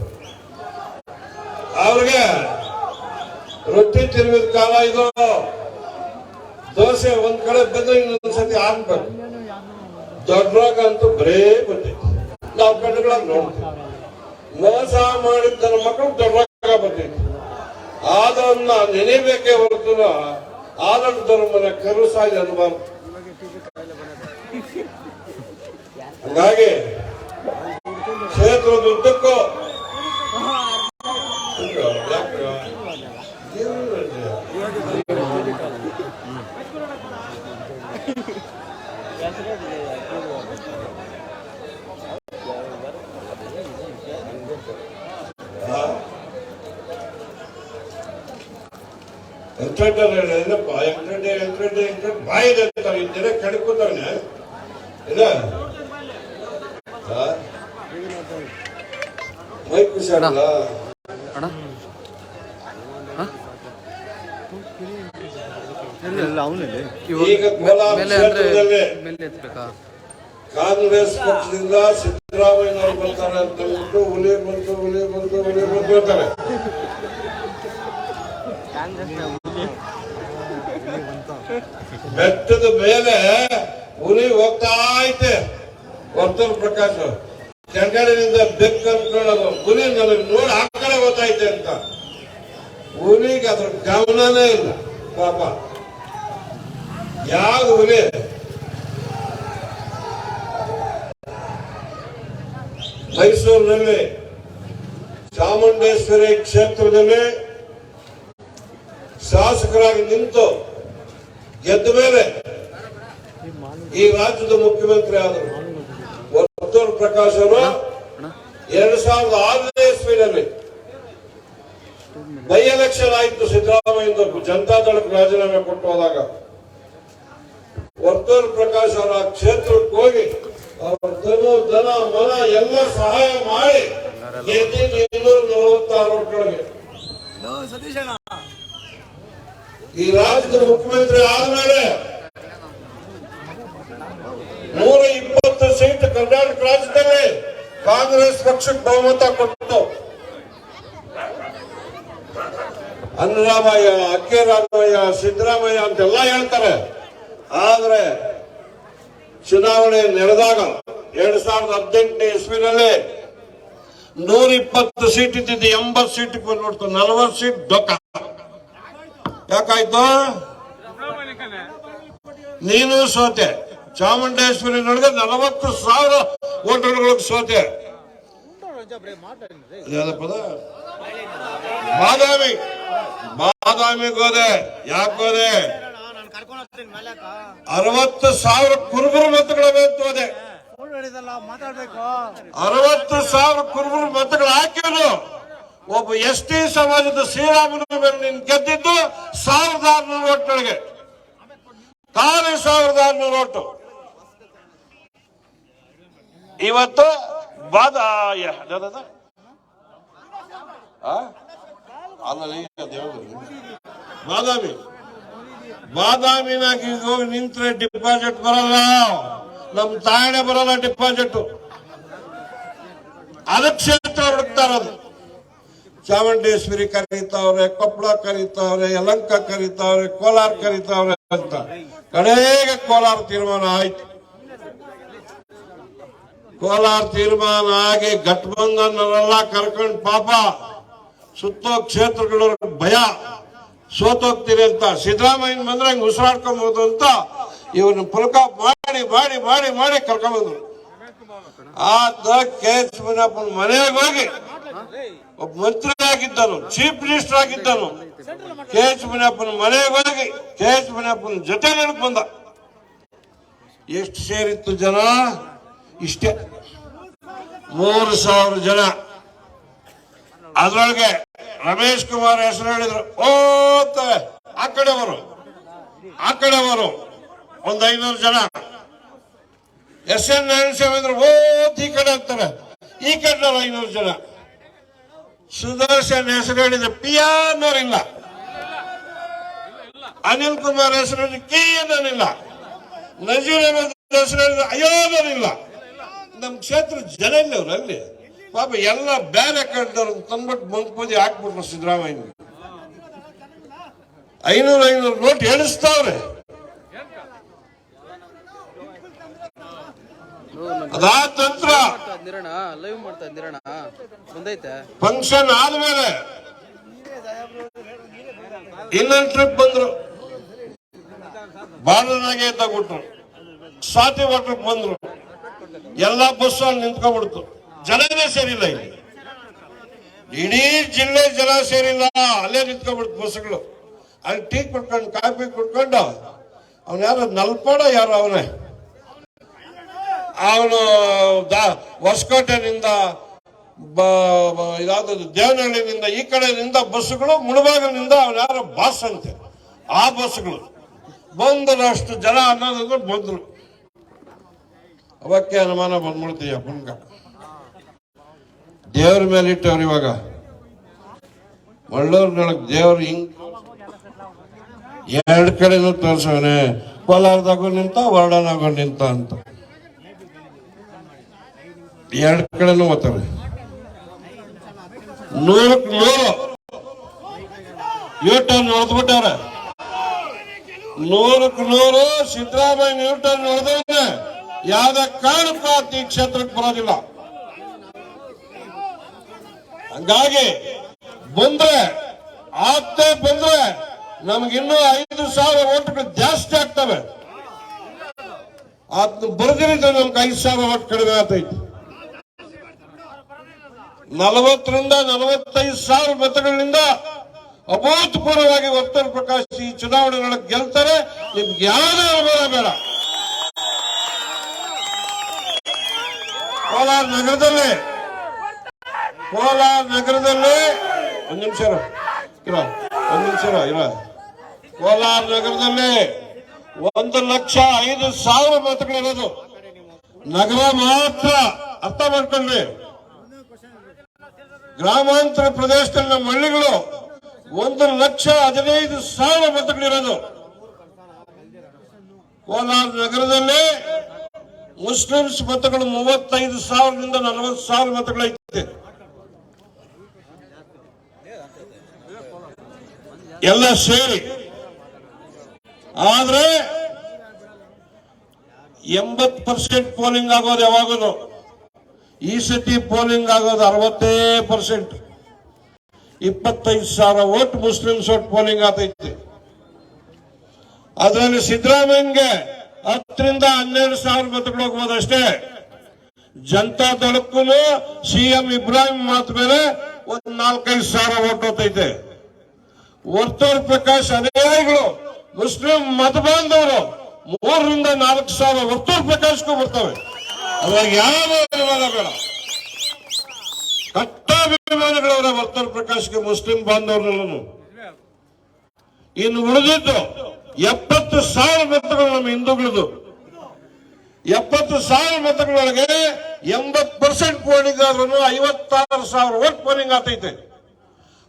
ಅವ್ರಿಗೆ ರೊಟ್ಟಿ ತಿರುಗಿದ ಕಾಲ ಇದು. ದೋಸೆ ಒಂದ್ ಕಡೆ ಬಂದ್ರೆ ಇನ್ನೊಂದ್ಸತಿ ಹಾಕ್ಬೇಕು. ದೊಡ್ಡರಾಗ ಅಂತೂ ಬರೇ ಬಂದೈತಿ. ನಾವು ಕಣ್ಣುಗಳಾಗ ನೋಡ್ತೀವಿ. ಮೋಸ ಮಾಡಿದ ನನ್ನ ಮಕ್ಕಳು ದೊಡ್ಡರಾಗ ಬಂದೈತಿ. ಆದನ್ನ ನೆನೆಬೇಕೇ ಹೊರತು ಆದರ ಮನ ಕರು ಸಾಯಿ ಅನುಭವ. ಹಂಗಾಗಿ ಕ್ಷೇತ್ರದ ಉದ್ದಕ್ಕೂ ಬಾಯಿದೆ ಕಡ್ಕೋತಾವನೆ ಇಲ್ಲ ಮೈಕ್ ಖುಷಿಯಾಗಲ್ಲ. ಈಗ ಕೋಲಾರ ಕ್ಷೇತ್ರದಲ್ಲಿ ಕಾಂಗ್ರೆಸ್ ಪಕ್ಷದಿಂದ ಸಿದ್ದರಾಮಯ್ಯನವರು ಬರ್ತಾರೆ ಅಂತ ಹೇಳ್ಬಿಟ್ಟು ಹುಲಿ ಬಂತು ಹೇಳ್ತಾರೆ. ಬೆಟ್ಟದ ಮೇಲೆ ಹುಲಿ ಹೋಗ್ತಾ ಐತೆ. ವರ್ತೂರ್ ಪ್ರಕಾಶ್ ಕೆಂಗಡಿನಿಂದ ಬೆಕ್ಕ ಅನ್ಕೊಳ್ಳೋದು ಹುಲಿ ನನಗೆ ನೋಡಿ ಆ ಕಡೆ ಹೋಗ್ತೈತೆ ಅಂತ. ಹುಲಿಗೆ ಅದ್ರ ಗಮನನೇ ಇಲ್ಲ ಪಾಪ. ಯಾವ್ದು ಹುಲಿ ಮೈಸೂರಿನಲ್ಲಿ ಚಾಮುಂಡೇಶ್ವರಿ ಕ್ಷೇತ್ರದಲ್ಲಿ ಶಾಸಕರಾಗಿ ನಿಂತು ಗೆದ್ದ ಮೇಲೆ ಈ ರಾಜ್ಯದ ಮುಖ್ಯಮಂತ್ರಿ ಆದರು. ವರ್ತೂರ್ ಪ್ರಕಾಶ್ ಅವರು 2006ನೇ ಇಸ್ವಿನಲ್ಲಿ ಬೈ ಎಲೆಕ್ಷನ್ ಆಯ್ತು. ಸಿದ್ದರಾಮಯ್ಯ ಜನತಾದಳಕ್ಕೆ ರಾಜೀನಾಮೆ ಕೊಟ್ಟು ಹೋದಾಗ ವರ್ತೂರ್ ಪ್ರಕಾಶ್ ಅವರ ಕ್ಷೇತ್ರಕ್ಕೆ ಹೋಗಿ ಅವ್ರ ದನ ಮನ ಎಲ್ಲ ಸಹಾಯ ಮಾಡಿ ಗೆದ್ದು 246 ಓಟ್ಗಳಿಗೆ ಈ ರಾಜ್ಯದ ಮುಖ್ಯಮಂತ್ರಿ ಆದ್ಮೇಲೆ 120 ಸೀಟ್ ಕರ್ನಾಟಕ ರಾಜ್ಯದಲ್ಲಿ ಕಾಂಗ್ರೆಸ್ ಪಕ್ಷಕ್ಕೆ ಬಹುಮತ ಕೊಟ್ಟು ಅನ್ನರಾಮಯ್ಯ, ಅಕ್ಕಿರಾಮಯ್ಯ, ಸಿದ್ದರಾಮಯ್ಯ ಅಂತೆಲ್ಲ ಹೇಳ್ತಾರೆ. ಆದ್ರೆ ಚುನಾವಣೆ ನಡೆದಾಗ 2018ನೇ ಇಸ್ವಿನಲ್ಲಿ 120 ಸೀಟ್ ಇದ್ದಿದ್ದು 80 ಸೀಟ್ ನೋಡ್ತು. 40 ಸೀಟ್ ಡೊಕ್ಕ. ಯಾಕಾಯ್ತು? ನೀನು ಸೋತೆ. ಚಾಮುಂಡೇಶ್ವರಿ ನೊಳಗೆ 40,000 ವೋಟರ್ಗಳಿಗೆ ಸೋತೆ. ಬಾದಾಮಿಗೆ ಹೋದೆ. ಯಾಕೋದೆ? 60,000 ಕುರುಬರು ಮತಗಳ ಹೋದೆ. 60,000 ಕುರುಬರು ಮತಗಳು ಹಾಕಿದ್ರು. ಒಬ್ಬ ST ಸಮಾಜದ ಶ್ರೀರಾಮನ ಮೇಲೆ ನೀನು ಗೆದ್ದಿದ್ದು 1,600 ಓಟ್ಗಳಿಗೆ. 1,600 ಓಟು. ಇವತ್ತು ಬಾದಾಮಿನಾಗ ಹೋಗಿ ನಿಂತ್ರೆ ಡಿಪಾಸಿಟ್ ಬರಲ್ಲ. ನಮ್ ತಾಯಣೆ ಬರೋಲ್ಲ ಡಿಪಾಸಿಟ್. ಅದಕ್ಕೆ ಕ್ಷೇತ್ರ ಹುಡುಕ್ತಾ ಇರೋದು. ಚಾಮುಂಡೇಶ್ವರಿ ಕರೀತಾವ್ರೆ, ಕೊಪ್ಪಳ ಕರೀತಾವ್ರೆ, ಯಲಹಂಕ ಕರೀತಾವ್ರೆ, ಕೋಲಾರ ಕರೀತಾವ್ರೆ ಅಂತ. ಕಡೆಗೆ ಕೋಲಾರ ತೀರ್ಮಾನ ಆಯ್ತು. ಕೋಲಾರ ತೀರ್ಮಾನ ಆಗಿ ಗಠಬಂಧನರೆಲ್ಲ ಕರ್ಕೊಂಡು ಪಾಪ ಸುತ್ತೋ ಕ್ಷೇತ್ರಗಳ ಭಯ ಸೋತೋಗ್ತೀರಿ ಅಂತ, ಸಿದ್ದರಾಮಯ್ಯ ಬಂದ್ರೆ ಹಂಗೆ ಉಸಿರಾಡ್ಕೊಬಹುದು ಅಂತ ಇವ್ರನ್ನ ಪುಲ್ಕ ಮಾಡಿ ಮಾಡಿ ಮಾಡಿ ಮಾಡಿ ಕರ್ಕೊಂಡ್ಬಂದ್ರು. ಆತ ಕೆ ಎಚ್ ಮುನಿಯಪ್ಪನ ಮನೆಗೆ ಹೋಗಿ ಒಬ್ಬ ಮಂತ್ರಿ ಆಗಿದ್ದನು, ಚೀಫ್ ಮಿನಿಸ್ಟರ್ ಆಗಿದ್ದನು. ಕೆ ಎಚ್ ಮುನಿಯಪ್ಪನ ಮನೆಗೆ ಹೋಗಿ ಕೆ ಎಚ್ ಮುನಿಯಪ್ಪನ ಜೊತೆ ನನಗೆ ಬಂದ. ಎಷ್ಟು ಸೇರಿತ್ತು ಜನ? ಇಷ್ಟೇ, 3,000 ಜನ. ಅದ್ರೊಳಗೆ ರಮೇಶ್ ಕುಮಾರ್ ಹೆಸರು ಹೇಳಿದ್ರು, ಓತ ಆ ಕಡೆ ಬರು ಒಂದ್ 500 ಜನ. SN ನಾರಾಯಣಸ್ವಾಮಿ ಓತ್ ಈ ಕಡೆ ಅಂತಾರೆ, ಈ ಕಡೆ 500 ಜನ. ಸುದರ್ಶನ್ ಹೆಸರು ಹೇಳಿದ್ರೆ ಪಿಯಾ ಅನ್ನೋರಿಲ್ಲ, ಅನಿಲ್ ಕುಮಾರ್ ಹೆಸರು ಹೇಳಿದ್ರೆ ಕಿ ಅನ್ನೋರಿಲ್ಲ, ನಜೀರ್ ಅಹಮದ್ ಹೆಸರು ಹೇಳಿದ್ರೆ ಅಯ್ಯೋ ಅನ್ನೋರಿಲ್ಲ. ನಮ್ ಕ್ಷೇತ್ರ ಜನ ಇಲ್ಲ ಅವ್ರು ಅಲ್ಲಿ. ಪಾಪ ಎಲ್ಲ ಬೇರೆ ಕಡ್ದವ್ರು ತಂದ್ಬಿಟ್ಟು ಮಂಕಪೂಜೆ ಹಾಕ್ಬಿಟ್ರು ಸಿದ್ದರಾಮಯ್ಯ. 500 ನೋಟ್ ಎಣಿಸ್ತಾವ್ರೆ. ಅದಾದ ನಂತರ ಫಂಕ್ಷನ್ ಆದ್ಮೇಲೆ ಇನ್ನೊಂದು ಟ್ರಿಪ್ ಬಂದ್ರು, ಬಾರ್ಡರ್ನಾಗೆ ತಗೊಟ್ರು, ಸ್ವಾತಿ ವಾಟರ್ಗೆ ಬಂದ್ರು. ಎಲ್ಲಾ ಬಸ್ ಅಲ್ಲಿ ನಿಂತ್ಕೊಂಡ್ಬಿಡ್ತು, ಜನನೇ ಸೇರಿಲ್ಲ. ಇಲ್ಲಿ ಇಡೀ ಜಿಲ್ಲೆ ಜನ ಸೇರಿಲ್ಲ, ಅಲ್ಲೇ ನಿಂತ್ಕೊಂಡ್ಬಿಡ್ತು ಬಸ್ಗಳು. ಅಲ್ಲಿ ಟೀ ಕುಡ್ಕೊಂಡು ಕಾಫಿ ಕುಡ್ಕೊಂಡು ಅವನು ಯಾರು ನಲ್ಪಾಡ ಯಾರು ಅವನು ಹೊಸಕೋಟೆನಿಂದ ಯಾವ್ದು ದೇವನಹಳ್ಳಿನಿಂದ ಈ ಕಡೆಯಿಂದ ಬಸ್ಸುಗಳು, ಮುಳಬಾಗಿಲಿನಿಂದ ಅವನ ಯಾರು ಬಾಸ್ ಅಂತೆ, ಆ ಬಸ್ಗಳು ಬಂದರು. ಅಷ್ಟು ಜನ ಅನ್ನೋದು ಬಂದ್ರು. ಅವಕ್ಕೆ ಅನುಮಾನ ಬಂದ್ಬಿಡ್ತೀಯ ಪುನ್ಕ ದೇವ್ರ ಮೇಲೆ ಇಟ್ಟವ್ರು. ಇವಾಗ ಒಳ್ಳೋರ್ನೊಳಗೆ ದೇವ್ರು ಹಿಂಗ್ 2 ಕಡೆನೂ ತೋರ್ಸವನೆ, ಕೋಲಾರದಾಗೂ ನಿಂತ, ವರ್ಡನಾಗೂ ನಿಂತ ಅಂತ 2 ಕಡೆನೂ ಓದ್ತಾರೆ. 100ಕ್ಕೆ 100 ಯೂಟರ್ನ್ ಹೊಡೆದ್ಬಿಟ್ಟಾರೆ. 100ಕ್ಕೆ 100 ಸಿದ್ದರಾಮಯ್ಯ ಯೂಟರ್ನ್ ಹೊಡೆದ್ರೆ ಯಾವ್ದೇ ಕಾರಣಕ್ಕೂ ಈ ಕ್ಷೇತ್ರಕ್ಕೆ ಬರೋದಿಲ್ಲ. ಹಂಗಾಗಿ ಬಂದ್ರೆ ಆಗ್ತೇ ಬಂದ್ರೆ ನಮ್ಗಿನ್ನೂ 5,000 ಓಟ್ಗಳು ಜಾಸ್ತಿ ಆಗ್ತವೆ. ಅದನ್ನ ಬರೆದಿರಿದ್ರೆ ನಮ್ಗೆ 5,000 ಓಟ್ ಕಡಿಮೆ ಆಗ್ತೈತಿ. 40ರಿಂದ 45,000 ಮತಗಳಿಂದ ಅಭೂತಪೂರ್ವವಾಗಿ ವರ್ತೂರ್ ಪ್ರಕಾಶ್ ಈ ಚುನಾವಣೆಗಳಿಗೆ ಗೆಲ್ತಾರೆ. ನಿಮ್ಗೆ ಯಾವುದೇ ಅನುಮಾನ ಬೇಡ. ಕೋಲಾರ ನಗರದಲ್ಲಿ ಒಂದ್ ನಿಮಿಷ ಇರ ಕೋಲಾರ ನಗರದಲ್ಲಿ 1,05,000 ಮತಗಳಿರೋದು ನಗರ ಮಾತ್ರ. ಅರ್ಥ ಮಾಡ್ಕೊಂಡ್ರಿ. ಗ್ರಾಮಾಂತರ ಪ್ರದೇಶದಲ್ಲಿ ನಮ್ಮ ಹಳ್ಳಿಗಳು 1,15,000 ಮತಗಳಿರೋದು. ಕೋಲಾರ ನಗರದಲ್ಲಿ ಮುಸ್ಲಿಮ್ಸ್ ಮತಗಳು 35,000ದಿಂದ 40,000 ಮತಗಳೈತೆ. ಎಲ್ಲ ಸೇರಿ. ಆದ್ರೆ 80% ಪೋಲಿಂಗ್ ಆಗೋದು ಯಾವಾಗಲೂ. ಈ ಸತಿ ಪೋಲಿಂಗ್ ಆಗೋದು 60%. 25,000 ಓಟ್ ಮುಸ್ಲಿಮ್ಸ್ ಓಟ್ ಪೋಲಿಂಗ್ ಆಗ್ತೈತೆ. ಅದರಲ್ಲಿ ಸಿದ್ದರಾಮಯ್ಯಗೆ 10ರಿಂದ 12,000 ಮತಗಳು ಹೋಗ್ಬೋದು ಅಷ್ಟೇ. ಜನತಾ ದಳಕ್ಕೂ CM ಇಬ್ರಾಹಿಂ ಮಾತು ಮೇಲೆ 4,000-5,000 ಓಟ್ ಹೋಗ್ತೈತೆ. ವರ್ತೂರ್ ಪ್ರಕಾಶ್ ಅನುಯಾಯಿಗಳು ಮುಸ್ಲಿಂ ಮತ ಬಾಂಧವರು 3ರಿಂದ 4,000 ವರ್ತೂರ್ ಪ್ರಕಾಶ್ಗೂ ಬರ್ತವೆ. ಅದ್ರಾಗ ಯಾವ ಅಭಿಮಾನ ಬೇಡ, ಕಟ್ಟಾಭಿಮಾನಗಳವರ ವರ್ತೂರ್ ಪ್ರಕಾಶ್ಗೆ ಮುಸ್ಲಿಂ ಬಾಂಧವರನ್ನು. ಇನ್ನು ಉಳಿದಿದ್ದು 70,000 ಮತಗಳು ನಮ್ಮ ಹಿಂದೂಗಳದು. 70,000 ಮತಗಳೊಳಗೆ 80% ಪೋಲಿಂಗ್ ಆದ್ರೂ 56,000 ಓಟ್ ಪೋಲಿಂಗ್ ಆಗ್ತೈತೆ.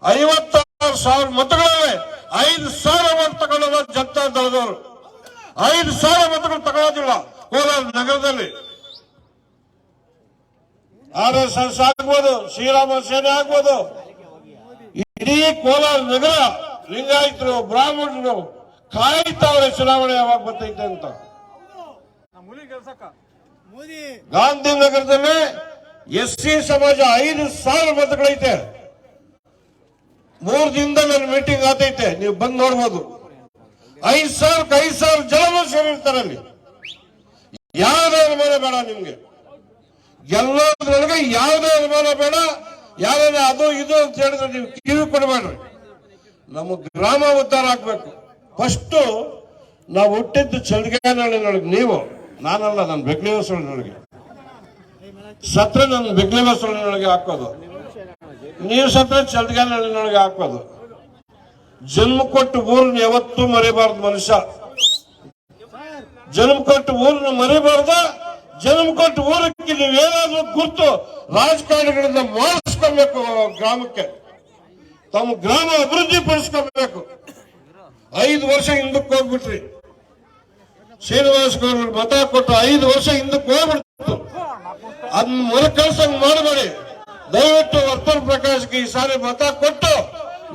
56,000 ಮತಗಳವೆ. 5,000 ಓಟ್ ತಗೊಳ್ಳೋದು ಜನತಾ ದಳದವರು. 5,000 ಮತಗಳು ತಗೊಳ್ಳೋದಿಲ್ಲ. ಕೋಲಾರ ನಗರದಲ್ಲಿ RSS ಆಗ್ಬೋದು, ಶ್ರೀರಾಮ ಸೇನೆ ಆಗ್ಬೋದು, ಇಡೀ ಕೋಲಾರ ನಗರ ಲಿಂಗಾಯತರು ಬ್ರಾಹ್ಮಣರು ಕಾಯ್ತಾವ್ರೆ ಚುನಾವಣೆ ಯಾವಾಗ ಬರ್ತೈತೆ ಅಂತ. ಗಾಂಧಿನಗರದಲ್ಲಿ SC ಸಮಾಜ 5,000 ಮತಗಳೈತೆ. 3 ದಿನದ ನನ್ನ ಮೀಟಿಂಗ್ ಆತೈತೆ, ನೀವು ಬಂದು ನೋಡ್ಬೋದು. 5,000 ಜನ ಸೇರಿರ್ತಾರೆ ಅಲ್ಲಿ. ಯಾವುದೇ ಅನುಮಾನ ಬೇಡ ನಿಮ್ಗೆ, ಗೆಲ್ಲೋದ್ರೊಳಗೆ ಯಾವುದೇ ಅನುಮಾನ ಬೇಡ. ಯಾವ್ದಾರ ಅದು ಇದು ಅಂತ ಹೇಳಿದ್ರೆ ನೀವು ಕಿವಿ ಕೊಡಬೇಡ್ರಿ. ನಮ್ಮ ಗ್ರಾಮ ಉದ್ಧಾರ ಆಗ್ಬೇಕು. ಫಸ್ಟ್ ನಾವು ಹುಟ್ಟಿದ್ದು ಚಳಿಗಾನೊಳಗೆ, ನೀವು ನಾನಲ್ಲ, ನಾನು ಬೆಗ್ಲಿವಸೊಳಗೆ ಸತ್ರ, ನಾನು ಬೆಗ್ಲಿವಸೊಳಗೆ ಹಾಕೋದು, ನೀವು ಸತ್ರ ಚಳಿಗಾನೊಳಗೆ ಹಾಕೋದು. ಜನ್ಮ ಕೊಟ್ಟು ಊರನ್ನ ಯಾವತ್ತೂ ಮರಿಬಾರ್ದು ಮನುಷ್ಯ. ಜನ್ಮ ಕೊಟ್ಟು ಊರನ್ನ ಮರಿಬಾರ್ದು. ಜನ್ಮ ಕೊಟ್ಟು ಊರಕ್ಕೆ ನೀವೇನಾದ್ರೂ ಗುರ್ತು ರಾಜಕಾರಣಿಗಳಿಂದ ಮಾಡಿಸ್ಕೊಬೇಕು. ಗ್ರಾಮಕ್ಕೆ ತಮ್ಮ ಗ್ರಾಮ ಅಭಿವೃದ್ಧಿ ಪಡಿಸ್ಕೊಬೇಕು. 5 ವರ್ಷ ಹಿಂದಕ್ಕೆ ಹೋಗ್ಬಿಟ್ರಿ. ಶ್ರೀನಿವಾಸ್ ಗೌಡ್ರಿಗೆ ಮತ ಕೊಟ್ಟು 5 ವರ್ಷ ಹಿಂದಕ್ಕೆ ಹೋಗ್ಬಿಡ್ತು. ಅದನ್ನ ಮರುಕಳಿಸಂಗ್ ಮಾಡಬೇಡಿ ದಯವಿಟ್ಟು. ವರ್ತೂರ್ ಪ್ರಕಾಶ್ಗೆ ಈ ಸಾರಿ ಮತ ಕೊಟ್ಟು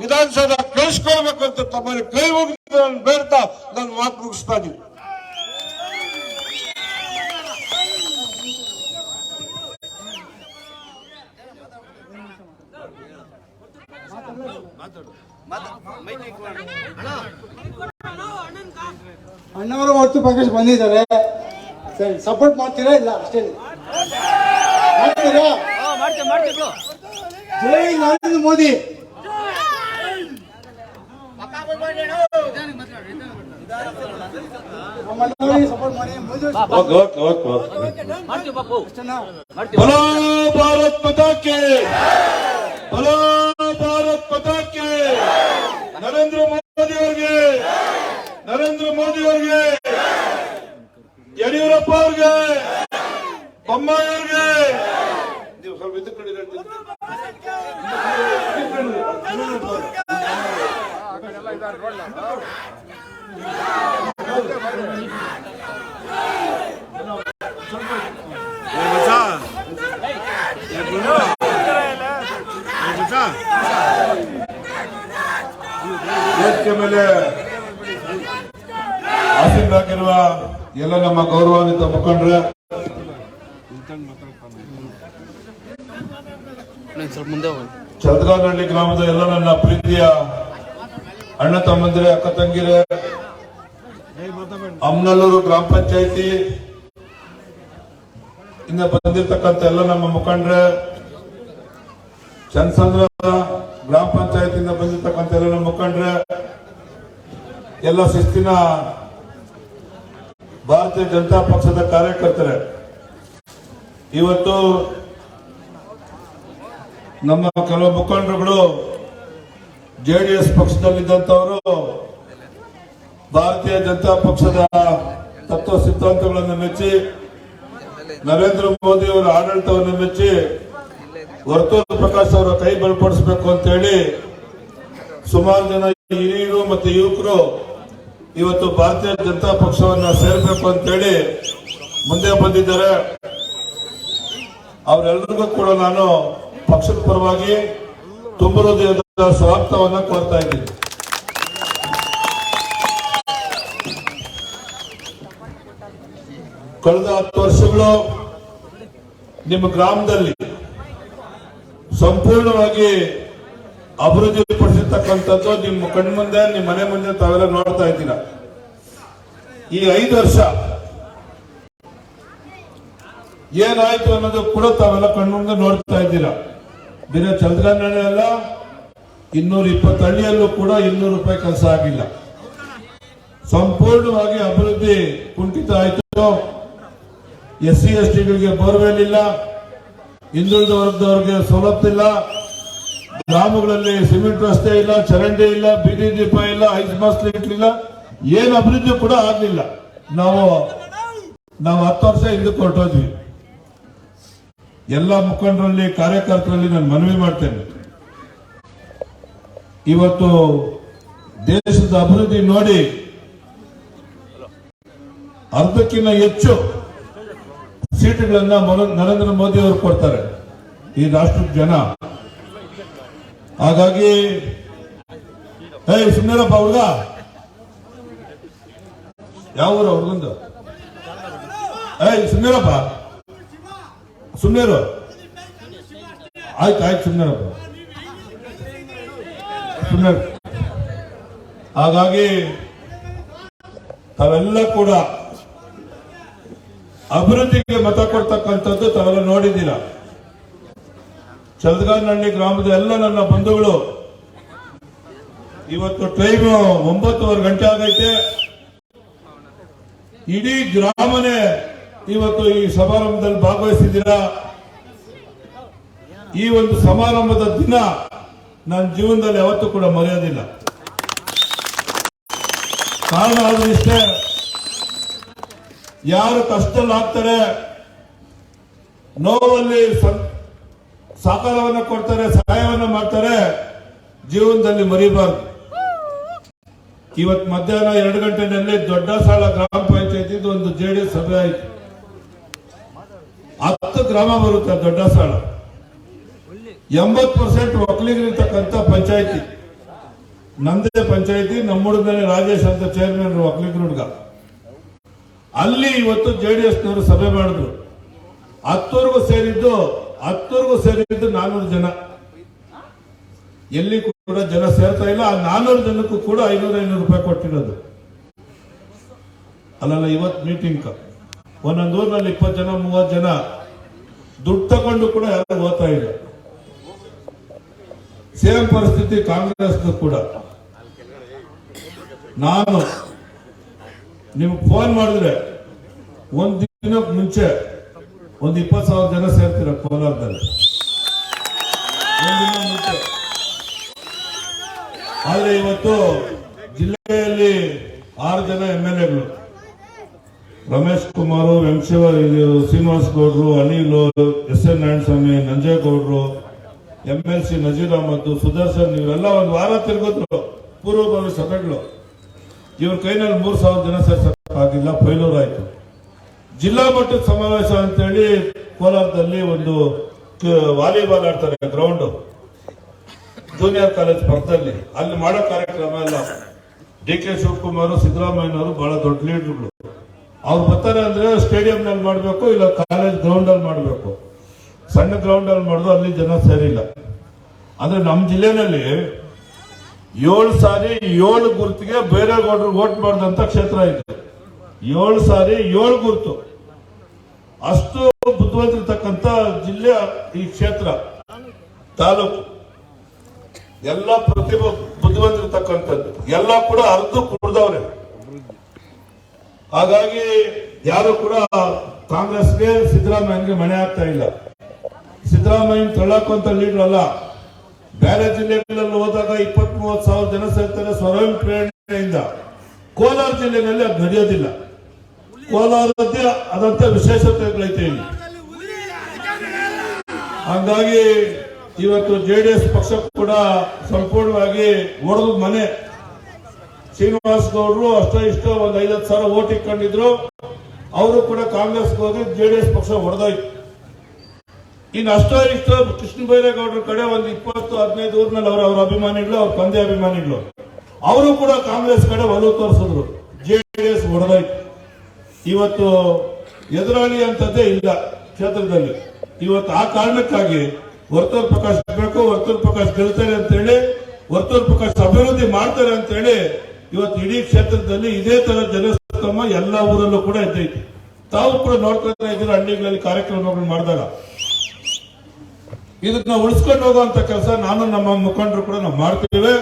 ವಿಧಾನಸೌಧ ಕಳಿಸ್ಕೊಳ್ಬೇಕು ಅಂತ ತಮ್ಮಲ್ಲಿ ಕೈ ಮುಗಿದು ನಾನು ಬೇಡ್ತಾ ನನ್ನ ಮಾತು ಮುಗಿಸ್ತಾ ಇದ್ದೀನಿ. ಅಣ್ಣವರು ಹೊತ್ತು ಪ್ರಕಾಶ್ ಬಂದಿದ್ದಾರೆ. ಸರಿ, ಸಪೋರ್ಟ್ ಮಾಡ್ತೀರಾ? ಇಲ್ಲ ಅಷ್ಟೇ ಮಾಡ್ತೀರಾ? ಜೈ ನರೇಂದ್ರ ಮೋದಿ. ಸಪೋರ್ಟ್ ಮಾಡಿ. बोलो भारत माता के, बोलो भारत माता के. ನರೇಂದ್ರ ಮೋದಿ ಅವರಿಗೆ, ನರೇಂದ್ರ ಮೋದಿ ಅವರಿಗೆ, ಯಡಿಯೂರಪ್ಪ ಅವರಿಗೆ, ಬೊಮ್ಮಾಯಿ ಅವರಿಗೆ. ನೀವು ಸ್ವಲ್ಪ ಇದು ಕಡೆ ವೇದಿಕೆ ಮೇಲೆ ಆಸೀನರಾಗಿರುವ ಎಲ್ಲ ನಮ್ಮ ಗೌರವಾನ್ವಿತ ಮುಖಂಡರೇ, ಚಂದ್ರನಹಳ್ಳಿ ಗ್ರಾಮದ ಎಲ್ಲ ನನ್ನ ಪ್ರೀತಿಯ ಅಣ್ಣ ತಮ್ಮಂದಿರೇ, ಅಕ್ಕ ತಂಗಿರೇ, ಅಮ್ನಲ್ಲೂರು ಗ್ರಾಮ ಪಂಚಾಯಿತಿ ಇಂದ ಬಂದಿರತಕ್ಕಂಥ ಎಲ್ಲ ನಮ್ಮ ಮುಖಂಡರೇ, ಚನ್ನಸಂದ್ರ ಗ್ರಾಮ ಪಂಚಾಯತಿಯಿಂದ ಬಂದಿರತಕ್ಕಂಥ ಎಲ್ಲ ನಮ್ಮ ಮುಖಂಡರೇ, ಎಲ್ಲ ಶಿಸ್ತಿನ ಭಾರತೀಯ ಜನತಾ ಪಕ್ಷದ ಕಾರ್ಯಕರ್ತರೇ, ಇವತ್ತು ನಮ್ಮ ಕೆಲವು ಮುಖಂಡರುಗಳು JDS ಪಕ್ಷದಲ್ಲಿದ್ದಂಥವರು ಭಾರತೀಯ ಜನತಾ ಪಕ್ಷದ ತತ್ವ ಸಿದ್ಧಾಂತಗಳನ್ನು ಮೆಚ್ಚಿ, ನರೇಂದ್ರ ಮೋದಿ ಅವರ ಆಡಳಿತವನ್ನು ಮೆಚ್ಚಿ ವರ್ತೂರ್ ಪ್ರಕಾಶ್ ಅವರ ಕೈ ಬಲಪಡಿಸಬೇಕು ಅಂತ ಹೇಳಿ ಸುಮಾರು ಜನ ಹಿರಿಯರು ಮತ್ತು ಯುವಕರು ಇವತ್ತು ಭಾರತೀಯ ಜನತಾ ಪಕ್ಷವನ್ನ ಸೇರಬೇಕು ಅಂತ ಹೇಳಿ ಮುಂದೆ ಬಂದಿದ್ದಾರೆ. ಅವರೆಲ್ಲರಿಗೂ ಕೂಡ ನಾನು ಪಕ್ಷದ ಪರವಾಗಿ ತುಂಬ ಹೃದಯದ ಸ್ವಾಗತವನ್ನ ಕೋರ್ತಾ ಇದ್ದೀನಿ. ಕಳೆದ 10 ವರ್ಷಗಳು ನಿಮ್ಮ ಗ್ರಾಮದಲ್ಲಿ ಸಂಪೂರ್ಣವಾಗಿ ಅಭಿವೃದ್ಧಿ ಪಡಿಸಿರ್ತಕ್ಕಂಥದ್ದು ನಿಮ್ಮ ಕಣ್ಮುಂದೆ, ನಿಮ್ಮ ಮನೆ ಮುಂದೆ ತಾವೆಲ್ಲ ನೋಡ್ತಾ ಇದ್ದೀರಾ. ಈ 5 ವರ್ಷ ಏನಾಯ್ತು ಅನ್ನೋದು ಕೂಡ ತಾವೆಲ್ಲ ಕಣ್ಮುಂದೆ ನೋಡ್ತಾ ಇದ್ದೀರಾ. ದಿನ ಚಂದ್ರನಹಳ್ಳಿ ಅಲ್ಲ, 220 ಹಳ್ಳಿಯಲ್ಲೂ ಕೂಡ 200 ರೂಪಾಯಿ ಕೆಲಸ ಆಗಿಲ್ಲ. ಸಂಪೂರ್ಣವಾಗಿ ಅಭಿವೃದ್ಧಿ ಕುಂಠಿತ ಆಯಿತು. SC STಗಳಿಗೆ ಬೋರ್ವೆಲ್ ಇಲ್ಲ, ಹಿಂದುಳಿದ ವರ್ಗದವರಿಗೆ ಸವಲತ್ತಿಲ್ಲ, ಗ್ರಾಮಗಳಲ್ಲಿ ಸಿಮೆಂಟ್ ರಸ್ತೆ ಇಲ್ಲ, ಚರಂಡಿ ಇಲ್ಲ, ಬೀದಿ ದೀಪ ಇಲ್ಲ, ಐಸ್ ಬಾಸ್ ಲೈಟ್ ಇಲ್ಲ, ಏನು ಅಭಿವೃದ್ಧಿ ಕೂಡ ಆಗಲಿಲ್ಲ. ನಾವು 10 ವರ್ಷ ಹಿಂದಕ್ಕೆ ಹೊರಟೋದ್ವಿ. ಎಲ್ಲ ಮುಖಂಡರಲ್ಲಿ, ಕಾರ್ಯಕರ್ತರಲ್ಲಿ ನಾನು ಮನವಿ ಮಾಡ್ತೇನೆ, ಇವತ್ತು ದೇಶದ ಅಭಿವೃದ್ಧಿ ನೋಡಿ ಅರ್ಧಕ್ಕಿಂತ ಹೆಚ್ಚು ಸೀಟುಗಳನ್ನ ನರೇಂದ್ರ ಮೋದಿ ಅವರು ಕೊಡ್ತಾರೆ ಈ ರಾಷ್ಟ್ರದ ಜನ. ಹಾಗಾಗಿ ಸುಮ್ಮನೆರಪ್ಪ ಹುಡುಗ, ಯಾವ ಊರ ಹುಡುಗಂದು? ಸುಮ್ಮನೆರಪ್ಪ, ಸುಮ್ಮನೆರು. ಆಯ್ತು ಸುಮ್ಮನೆರಪ್ಪ, ಸುಮ್ಮನೆ. ಹಾಗಾಗಿ ತಾವೆಲ್ಲ ಕೂಡ ಅಭಿವೃದ್ಧಿಗೆ ಮತ ಕೊಡ್ತಕ್ಕಂಥದ್ದು ತಾವೆಲ್ಲ ನೋಡಿದ್ದೀರ. ಚಲದಗಾನಹಳ್ಳಿ ಗ್ರಾಮದ ಎಲ್ಲ ನನ್ನ ಬಂಧುಗಳು ಇವತ್ತು ಟೈಮ್ 9:15 ಗಂಟೆ ಆಗೈತೆ. ಇಡೀ ಗ್ರಾಮನೇ ಇವತ್ತು ಈ ಸಮಾರಂಭದಲ್ಲಿ ಭಾಗವಹಿಸಿದ್ದೀರಾ. ಈ ಒಂದು ಸಮಾರಂಭದ ದಿನ ನನ್ನ ಜೀವನದಲ್ಲಿ ಯಾವತ್ತೂ ಕೂಡ ಮರೆಯೋದಿಲ್ಲ. ಕಾರಣ ಆದ್ರೆ ಇಷ್ಟೇ, ಯಾರು ಕಷ್ಟದಲ್ಲಿ ಆಗ್ತಾರೆ, ನೋವಲ್ಲಿ ಸಹಕಾರವನ್ನು ಕೊಡ್ತಾರೆ, ಸಹಾಯವನ್ನು ಮಾಡ್ತಾರೆ, ಜೀವನದಲ್ಲಿ ಮರಿಬಾರ್ದು. ಇವತ್ತು ಮಧ್ಯಾಹ್ನ 2 ಗಂಟೆನಲ್ಲಿ ದೊಡ್ಡಸಾಳ ಗ್ರಾಮ ಪಂಚಾಯತಿ ಒಂದು ಜೆಡಿಎಸ್ ಸಭೆ ಆಯಿತು. 10 ಗ್ರಾಮ ಬರುತ್ತೆ ದೊಡ್ಡಸಾಳ. 80% ಒಕ್ಕಲಿಗರಿರ್ತಕ್ಕಂಥ ಪಂಚಾಯತಿ. ನಂದೇ ಪಂಚಾಯತಿ, ನಮ್ಮೂರಿನಲ್ಲಿ ರಾಜೇಶ್ ಅಂತ ಚೇರ್ಮನ್ ಒಕ್ಕಲಿಗರ ಹುಡುಗ. ಅಲ್ಲಿ ಇವತ್ತು ಜೆಡಿಎಸ್ನವರು ಸಭೆ ಮಾಡಿದ್ರು. 10ವರೆಗೂ ಸೇರಿದ್ದು 400 ಜನ. ಎಲ್ಲಿ ಕೂಡ ಜನ ಸೇರ್ತಾ ಇಲ್ಲ. ಆ 400 ಜನಕ್ಕೂ ಕೂಡ 500 ರೂಪಾಯಿ ಕೊಟ್ಟಿರೋದು. ಅಲ್ಲಲ್ಲ, ಇವತ್ತು ಮೀಟಿಂಗ್ ಒಂದೊಂದು ಊರಿನಲ್ಲಿ 20 ಜನ 30 ಜನ ದುಡ್ಡು ತಗೊಂಡು ಕೂಡ ಯಾರು ಓದ್ತಾ ಇಲ್ಲ. ಸೇಮ್ ಪರಿಸ್ಥಿತಿ ಕಾಂಗ್ರೆಸ್ ಕೂಡ. ನಾನು ನಿಮ್ಗೆ ಫೋನ್ ಮಾಡಿದ್ರೆ ಒಂದು ದಿನಕ್ಕೆ ಮುಂಚೆ ಒಂದು 20,000 ಜನ ಸೇರ್ತೀರ ಕೋಲಾರದಲ್ಲಿ, ಒಂದಿನ ಮುಂಚೆ. ಆದ್ರೆ ಇವತ್ತು ಜಿಲ್ಲೆಯಲ್ಲಿ 6 ಜನ MLAಗಳು, ರಮೇಶ್ ಕುಮಾರ್, ಶ್ರೀನಿವಾಸ್ ಗೌಡ್ರು, ಅನಿಲ್, SN ನಾರಾಯಣಸ್ವಾಮಿ, ನಂಜೇಗೌಡರು, MLC ನಜೀರ್ ಅಹಮದ್, ಸುದರ್ಶನ್, ಇವರೆಲ್ಲ ಒಂದು ವಾರ ತಿರುಗಿದ್ರು ಪೂರ್ವಭಾವಿ ಸಭೆಗಳು. ಇವ್ರ ಕೈನಲ್ಲಿ 3,000 ಜನ ಸೇರ್ಸಕ್ಕಾಗಿಲ್ಲ, ಫೈಲೂರ್ ಆಯ್ತು. ಜಿಲ್ಲಾ ಮಟ್ಟದ ಸಮಾವೇಶ ಅಂತೇಳಿ ಕೋಲಾರದಲ್ಲಿ ಒಂದು ವಾಲಿಬಾಲ್ ಆಡ್ತಾರೆ ಗ್ರೌಂಡ್, ಜೂನಿಯರ್ ಕಾಲೇಜ್ ಪಕ್ಕದಲ್ಲಿ. ಅಲ್ಲಿ ಮಾಡೋ ಕಾರ್ಯಕ್ರಮ ಎಲ್ಲ DK ಶಿವಕುಮಾರ್, ಸಿದ್ದರಾಮಯ್ಯನವರು ಬಹಳ ದೊಡ್ಡ ಲೀಡರ್ಗಳು. ಅವ್ರು ಬರ್ತಾರೆ ಅಂದ್ರೆ ಸ್ಟೇಡಿಯಂ ನಲ್ಲಿ ಮಾಡಬೇಕು, ಇಲ್ಲ ಕಾಲೇಜ್ ಗ್ರೌಂಡ್ ಅಲ್ಲಿ ಮಾಡಬೇಕು. ಸಣ್ಣ ಗ್ರೌಂಡ್ ಅಲ್ಲಿ ಮಾಡಿದ್ರು ಅಲ್ಲಿ ಜನ ಸೇರಿಲ್ಲ. ಅಂದ್ರೆ ನಮ್ಮ ಜಿಲ್ಲೆನಲ್ಲಿ 7 ಸಾರಿ 7 ಗುರುತಿಗೆ ಬೇರೆಗೌಡರು ವೋಟ್ ಮಾಡಿದಂತ ಕ್ಷೇತ್ರ ಇದೆ. 7 ಸಾರಿ 7 ಗುರುತು. ಅಷ್ಟು ಬುದ್ಧಿವಂತಿರ್ತಕ್ಕಂಥ ಜಿಲ್ಲೆ ಈ ಕ್ಷೇತ್ರ, ತಾಲೂಕು. ಎಲ್ಲ ಪ್ರತಿಭೆ ಬುದ್ಧಿವಂತಿರ್ತಕ್ಕಂಥದ್ದು. ಎಲ್ಲ ಕೂಡ ಅರ್ಧ ಕುಡ್ದವ್ರೆ. ಹಾಗಾಗಿ ಯಾರು ಕೂಡ ಕಾಂಗ್ರೆಸ್ಗೆ, ಸಿದ್ದರಾಮಯ್ಯನಿಗೆ ಮಣೆ ಆಗ್ತಾ ಇಲ್ಲ. ಸಿದ್ದರಾಮಯ್ಯನ ತಳ್ಳಾಕುವಂತ ಲೀಡರ್ ಅಲ್ಲ. ಬೇರೆ ಜಿಲ್ಲೆಗಳಲ್ಲಿ ಹೋದಾಗ 20-30 ಸಾವಿರ ಜನ ಸೇರ್ತಾರೆ ಸ್ವಯಂ ಪ್ರೇರಣೆಯಿಂದ. ಕೋಲಾರ ಜಿಲ್ಲೆಯಲ್ಲಿ ಅದು ನಡೆಯೋದಿಲ್ಲ. ಕೋಲಾರದ್ದೇ ಆದಂತ ವಿಶೇಷತೆಗಳೈತೆ ಇಲ್ಲಿ. ಹಾಗಾಗಿ ಇವತ್ತು JDS ಪಕ್ಷ ಕೂಡ ಸಂಪೂರ್ಣವಾಗಿ ಒಡೆದ ಮನೆ. ಶ್ರೀನಿವಾಸ್ ಗೌಡ್ರು ಅಷ್ಟೋ ಇಷ್ಟೋ ಒಂದು 5-10 ಸಾವಿರ ಓಟ್ ಇಟ್ಕೊಂಡಿದ್ರು. ಅವರು ಕೂಡ ಕಾಂಗ್ರೆಸ್ಗೆ ಹೋಗಿ JDS ಪಕ್ಷ ಹೊಡೆದೋಯ್ತು. ಇನ್ನು ಅಷ್ಟೋ ಇಷ್ಟೋ ಕೃಷ್ಣ ಬೈರೇಗೌಡರ ಕಡೆ ಒಂದು 20-15 ಊರಿನಲ್ಲಿ ಅವ್ರ ಅಭಿಮಾನಿಗಳು, ಅವ್ರ ತಂದೆ ಅಭಿಮಾನಿಗಳು, ಅವರು ಕೂಡ ಕಾಂಗ್ರೆಸ್ ಕಡೆ ಒಲವು ತೋರಿಸಿದ್ರು. JDS ಹೊಡೆದೋಯ್ತು. ಇವತ್ತು ಎದುರಾಳಿ ಅಂತದ್ದೇ ಇಲ್ಲ ಕ್ಷೇತ್ರದಲ್ಲಿ. ಇವತ್ತು ಆ ಕಾರಣಕ್ಕಾಗಿ ವರ್ತೂರ್ ಪ್ರಕಾಶ್ ಬೇಕು, ವರ್ತೂರ್ ಪ್ರಕಾಶ್ ಗೆಲ್ತಾರೆ ಅಂತ ಹೇಳಿ, ವರ್ತೂರ್ ಪ್ರಕಾಶ್ ಅಭಿವೃದ್ಧಿ ಮಾಡ್ತಾರೆ ಅಂತ ಹೇಳಿ ಇವತ್ತು ಇಡೀ ಕ್ಷೇತ್ರದಲ್ಲಿ ಇದೇ ತರ ಜನಸ್ತಂಭ ಎಲ್ಲ ಊರಲ್ಲೂ ಕೂಡ ಇದ್ದೈತಿ. ತಾವು ಕೂಡ ನೋಡ್ಕೊಳ್ತಾ ಇದ್ದೀರ ಹಳ್ಳಿಗಳಲ್ಲಿ ಕಾರ್ಯಕ್ರಮಗಳು ಮಾಡಿದಾಗ. ಇದನ್ನ ಉಳಿಸ್ಕೊಂಡು ಹೋಗುವಂತ ಕೆಲಸ ನಾನು ನಮ್ಮ ಮುಖಂಡರು ಕೂಡ ನಾವು ಮಾಡ್ತೀವಿ.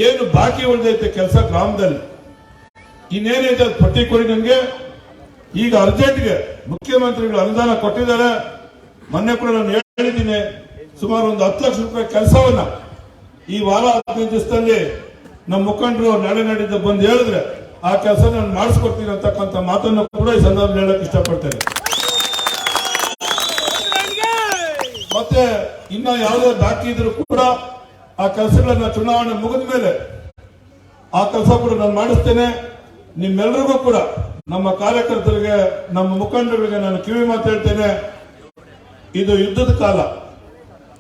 ಏನು ಬಾಕಿ ಉಳಿದೈತೆ ಕೆಲಸ ಗ್ರಾಮದಲ್ಲಿ, ಇನ್ನೇನೈತೆ ಅದು ಪಟ್ಟಿ ಕೊಡಿ ನನಗೆ. ಈಗ ಅರ್ಜೆಂಟ್ಗೆ ಮುಖ್ಯಮಂತ್ರಿಗಳು ಅನುದಾನ ಕೊಟ್ಟಿದ್ದಾರೆ. ಮೊನ್ನೆ ಕೂಡ ನಾನು ಹೇಳಿದ್ದೀನಿ, ಸುಮಾರು ಒಂದು 10 ಲಕ್ಷ ರೂಪಾಯಿ ಕೆಲಸವನ್ನ ಈ ವಾರ 15 ದಿವಸದಲ್ಲಿ ನಮ್ಮ ಮುಖಂಡರು ನಾಳೆ ನಾಡಿದ್ದು ಬಂದು ಹೇಳಿದ್ರೆ ಆ ಕೆಲಸ ನಾನು ಮಾಡಿಸ್ಕೊಡ್ತೀನಿ ಅಂತಕ್ಕಂಥ ಮಾತನ್ನು ಕೂಡ ಈ ಸಂದರ್ಭದಲ್ಲಿ ಹೇಳಕ್ ಇಷ್ಟಪಡ್ತೇನೆ. ಮತ್ತೆ ಇನ್ನ ಯಾವುದೇ ಬಾಕಿ ಇದ್ರು ಕೂಡ ಆ ಕೆಲಸಗಳನ್ನ ಚುನಾವಣೆ ಮುಗಿದ ಮೇಲೆ ಆ ಕೆಲಸ ಕೂಡ ನಾನು ಮಾಡಿಸ್ತೇನೆ. ನಿಮ್ಮೆಲ್ಲರಿಗೂ ಕೂಡ ನಮ್ಮ ಕಾರ್ಯಕರ್ತರಿಗೆ ನಮ್ಮ ಮುಖಂಡರಿಗೆ ನಾನು ಕಿವಿ ಮಾತು ಹೇಳ್ತೇನೆ. ಇದು ಯುದ್ಧದ ಕಾಲ.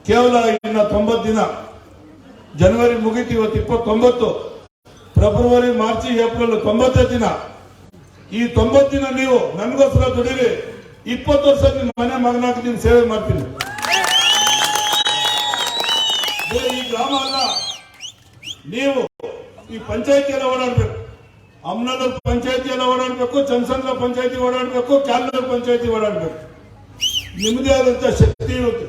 ಕೇವಲ ಇನ್ನ 90 ದಿನ. ಜನವರಿ ಮುಗಿತು, ಇವತ್ತು 29, ಫೆಬ್ರವರಿ, ಮಾರ್ಚ್, ಏಪ್ರಿಲ್ 90 ದಿನ. ಈ 90 ದಿನ ನೀವು ನನಗೋಸ್ಕರ ದುಡಿರಿ. 20 ವರ್ಷ ನಿಮ್ಮ ಮನೆ ಮಗನಾಗಿ ನೀವು ಸೇವೆ ಮಾಡ್ತೀನಿ. ಈ ಗ್ರಾಮ ಅಲ್ಲ, ನೀವು ಈ ಪಂಚಾಯತಿ ಎಲ್ಲ ಓಡಾಡ್ಬೇಕು. ಅಮ್ನಲ್ಲೂರ್ ಪಂಚಾಯತಿ ಎಲ್ಲ ಓಡಾಡ್ಬೇಕು, ಚಂದ್ಸಂದ್ರ ಪಂಚಾಯತಿ ಓಡಾಡ್ಬೇಕು, ಕ್ಯಾಲ್ನೂರ್ ಪಂಚಾಯತಿ ಓಡಾಡ್ಬೇಕು. ನಿಮ್ಮದೇ ಆದಂತ ಶಕ್ತಿ ಇರುತ್ತೆ.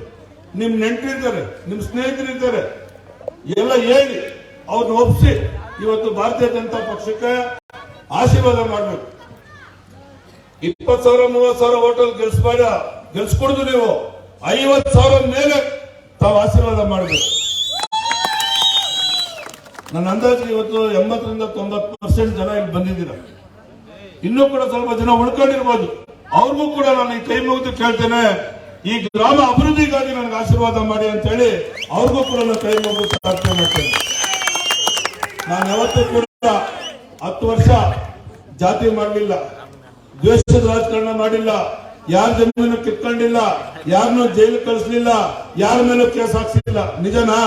ನಿಮ್ ನೆಂಟರಿದ್ದಾರೆ, ನಿಮ್ ಸ್ನೇಹಿತರಿದ್ದಾರೆ, ಎಲ್ಲ ಹೇಳಿ ಅವ್ರನ್ನ ಒಪ್ಪಿಸಿ ಇವತ್ತು ಭಾರತೀಯ ಜನತಾ ಪಕ್ಷಕ್ಕೆ ಆಶೀರ್ವಾದ ಮಾಡ್ಬೇಕು. 20,000 30,000 ಹೋಟೆಲ್ ಗೆಲ್ಸ್ಕೊಡುದು ನೀವು 50,000 ಮೇಲೆ ತಾವು ಆಶೀರ್ವಾದ ಮಾಡ್ಬೇಕು. ನನ್ನ ಅಂದಾಜು ಇವತ್ತು 80ರಿಂದ 90% ಜನ ಇಲ್ಲಿ ಬಂದಿದ್ದೀರ. ಇನ್ನೂ ಕೂಡ ಸ್ವಲ್ಪ ಜನ ಉಳ್ಕೊಂಡಿರ್ಬೋದು. ಅವ್ರಿಗೂ ಕೂಡ ನಾನು ಈ ಕೈ ಮುಗಿದು ಕೇಳ್ತೇನೆ, ಈ ಗ್ರಾಮ ಅಭಿವೃದ್ಧಿಗಾಗಿ ನನಗೆ ಆಶೀರ್ವಾದ ಮಾಡಿ ಅಂತ ಹೇಳಿ ಅವ್ರಿಗೂ ಕೂಡ ನಾನು ಕೈ ಮುಗಿದು ಪ್ರಾರ್ಥನೆ ಮಾಡ್ತೇನೆ. ನಾನು ಯಾವತ್ತೂ ಕೂಡ 10 ವರ್ಷ ಜಾತಿ ಮಾಡಲಿಲ್ಲ, ದ್ವೇಷದ ರಾಜಕಾರಣ ಮಾಡಿಲ್ಲ, ಯಾರ ಜಮೀನು ಕಿತ್ಕೊಂಡಿಲ್ಲ, ಯಾರನ್ನೂ ಜೈಲು ಕಳಿಸ್ಲಿಲ್ಲ, ಯಾರ ಮೇಲೂ ಕೇಸ್ ಹಾಕ್ಸಿಲ್ಲ. ನಿಜನಾ?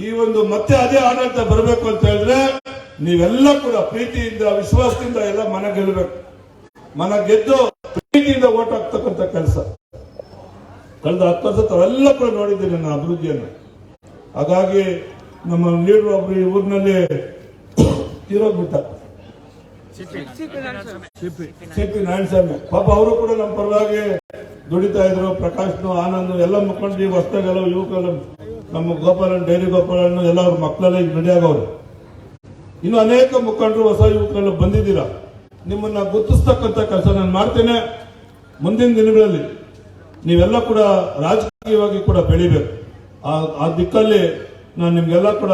ಈ ಒಂದು ಮತ್ತೆ ಅದೇ ಆಡಳಿತ ಬರಬೇಕು ಅಂತ ಹೇಳಿದ್ರೆ ನೀವೆಲ್ಲ ಕೂಡ ಪ್ರೀತಿಯಿಂದ ವಿಶ್ವಾಸದಿಂದ ಎಲ್ಲ ಮನೆ ಗೆಲ್ಲಬೇಕು. ಮನೆ ಗೆದ್ದು ಪ್ರೀತಿಯಿಂದ ಓಟ್ ಹಾಕ್ತಕ್ಕಂಥ ಕೆಲಸ ಕಳೆದ 10 ವರ್ಷ ತಾವೆಲ್ಲ ಕೂಡ ನೋಡಿದ್ದೀನಿ ನನ್ನ ಅಭಿವೃದ್ಧಿಯನ್ನು. ಹಾಗಾಗಿ ನಮ್ಮ ಲೀಡರ್ ಒಬ್ರು ಈ ಊರಿನಲ್ಲಿ ತೀರೋಗ್ಬಿಟ್ಟ, ಸಿಪಿ ನಾರಾಯಣಸ್ವಾಮಿ. ಪಾಪ ಅವರು ಕೂಡ ನಮ್ಮ ಪರವಾಗಿ ದುಡಿತಾ ಇದ್ರು. ಪ್ರಕಾಶ್ನು, ಆನಂದ್ ಎಲ್ಲ ಮುಖಂಡರು ಹೊಸದಾಗೆಲ್ಲ ಯುವಕರು, ನಮ್ಮ ಗೋಪಾಲನ್, ಡೈರಿ ಗೋಪಾಲನ್ ಎಲ್ಲ ಅವ್ರ ಮಕ್ಕಳೆಲ್ಲ ಈಗ ರೆಡಿಯಾಗವ್ರು. ಇನ್ನು ಅನೇಕ ಮುಖಂಡರು, ಹೊಸ ಯುವಕರೆಲ್ಲ ಬಂದಿದ್ದೀರಾ. ನಿಮ್ಮನ್ನ ಗುರುತಿಸ್ತಕ್ಕಂಥ ಕೆಲಸ ನಾನು ಮಾಡ್ತೇನೆ. ಮುಂದಿನ ದಿನಗಳಲ್ಲಿ ನೀವೆಲ್ಲ ಕೂಡ ರಾಜಕೀಯವಾಗಿ ಕೂಡ ಬೆಳಿಬೇಕು. ಆ ದಿಕ್ಕಲ್ಲಿ ನಾನು ನಿಮ್ಗೆಲ್ಲ ಕೂಡ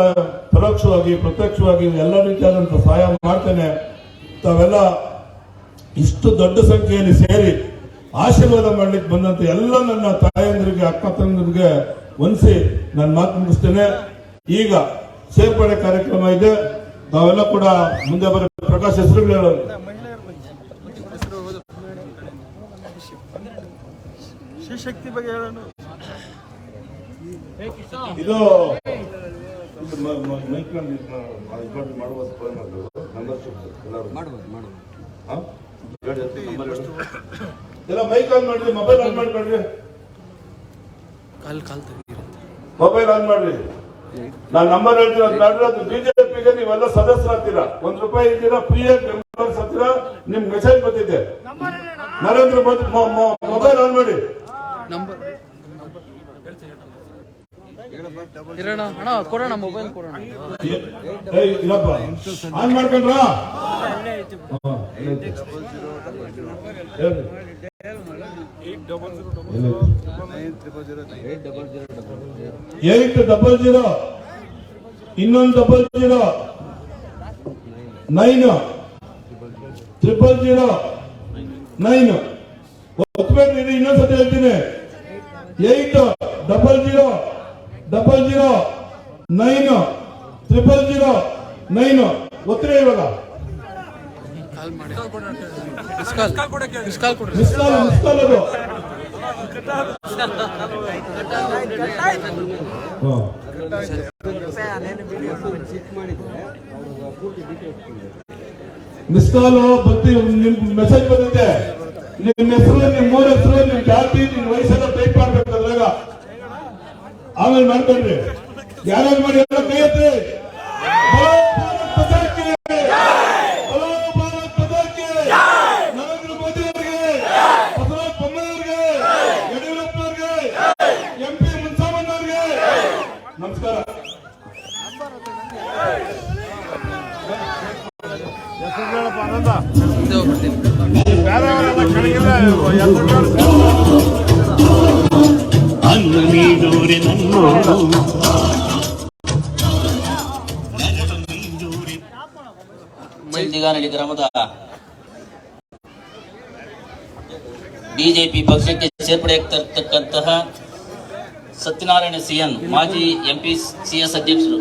ಪರೋಕ್ಷವಾಗಿ ಪ್ರತ್ಯಕ್ಷವಾಗಿ ಎಲ್ಲ ರೀತಿಯಾದಂಥ ಸಹಾಯ ಮಾಡ್ತೇನೆ. ತಾವೆಲ್ಲ ಇಷ್ಟು ದೊಡ್ಡ ಸಂಖ್ಯೆಯಲ್ಲಿ ಸೇರಿ ಆಶೀರ್ವಾದ ಮಾಡ್ಲಿಕ್ಕೆ ಬಂದಂತ ಎಲ್ಲ ನನ್ನ ತಾಯಂದ್ರಿಗೆ, ಅಕ್ಕ ತಂದರಿಗೆ ಹೊಂದಿಸಿ ನಾನು ಮಾತು ಮುಗಿಸ್ತೇನೆ. ಈಗ ಸೇರ್ಪಡೆ ಕಾರ್ಯಕ್ರಮ ಇದೆ, ತಾವೆಲ್ಲ ಕೂಡ ಮುಂದೆ ಬರ. ಪ್ರಕಾಶ್ ಹೆಸರುಗಳು ಹೇಳೋದು. ಶಕ್ತಿ ಬಗ್ಗೆ ಹೇಳೋಣ. ಇದು ಎಲ್ಲ ಮೈಕ್ ಆನ್ ಮಾಡ್ರಿ, ಮೊಬೈಲ್ ಆನ್ ಮಾಡ್ಕೊಳ್ರಿ, ಮೊಬೈಲ್ ಆನ್ ಮಾಡ್ರಿ. ನಾನು ನಂಬರ್ ಹೇಳ್ತೀರ, ಅದು ಬಿಜೆಪಿಗೆ ನೀವೆಲ್ಲ ಸದಸ್ಯರಾಗ್ತೀರಾ, ₹1 ಇದ್ದೀರಾ, ಫ್ರೀಯಾಗಿ ಮೆಂಬರ್ಸ್ ಆಗ್ತೀರಾ. ನಿಮ್ ಮೆಸೇಜ್ ಬಂದಿದೆ. ನರೇಂದ್ರ ಮೋದಿ ಮೊಬೈಲ್ ಆನ್ ಮಾಡಿ. ಕೊಡೋಣ, ಮೊಬೈಲ್ ಕೊಡೋಣ. ಆನ್ ಮಾಡ್ಕೊಂಡ್ರ? 800 ಇನ್ನೊಂದು 00 9 000 9 ಒತ್ತಬೇಡ್ರಿ. ಇನ್ನೊಂದ್ಸತಿ ಹೇಳ್ತೀನಿ, 800 00 9 000 9 ಒತ್ತರೆ. ಇವಾಗ ಮಿಸ್ ಕಾಲ್ ಅದು. ಮಿಸ್ ಕಾಲ್ ನಿಮ್ ಮೆಸೇಜ್ ಬಂದಿದೆ. ನಿಮ್ ಹೆಸರು, ನಿಮ್ ಮೂರ ಹೆಸರು, ನಿಮ್ ಜಾತಿ, ನಿಮ್ ವಯಸ್ಸೆಲ್ಲ ಟೈಪ್ ಮಾಡ್ಬೇಕು ಅದ್ರಾಗ. ಆಮೇಲೆ ಮಾಡ್ಕೊಂಡ್ರಿ. ಯಾರ್ಯಾರು ಮಾಡಿ ಎಲ್ಲ ಕೈ ಎತ್ತಿ. ನರೇಂದ್ರ ಮೋದಿ ಅವರಿಗೆ, ಬಸವರಾಜ ಬೊಮ್ಮಾಯಿಯವರಿಗೆ, ಯಡಿಯೂರಪ್ಪನವರಿಗೆ, MP ಮುನ್ಸಾಮಣ್ಣವರಿಗೆ ನಮಸ್ಕಾರ. ಚಂದಿಗಾನಹಳ್ಳಿ ಗ್ರಾಮದ ಬಿಜೆಪಿ ಪಕ್ಷಕ್ಕೆ ಸೇರ್ಪಡೆಯಾಗ್ತಿರ್ತಕ್ಕಂತಹ ಸತ್ಯನಾರಾಯಣ CN ಮಾಜಿ MP CS ಅಧ್ಯಕ್ಷರು.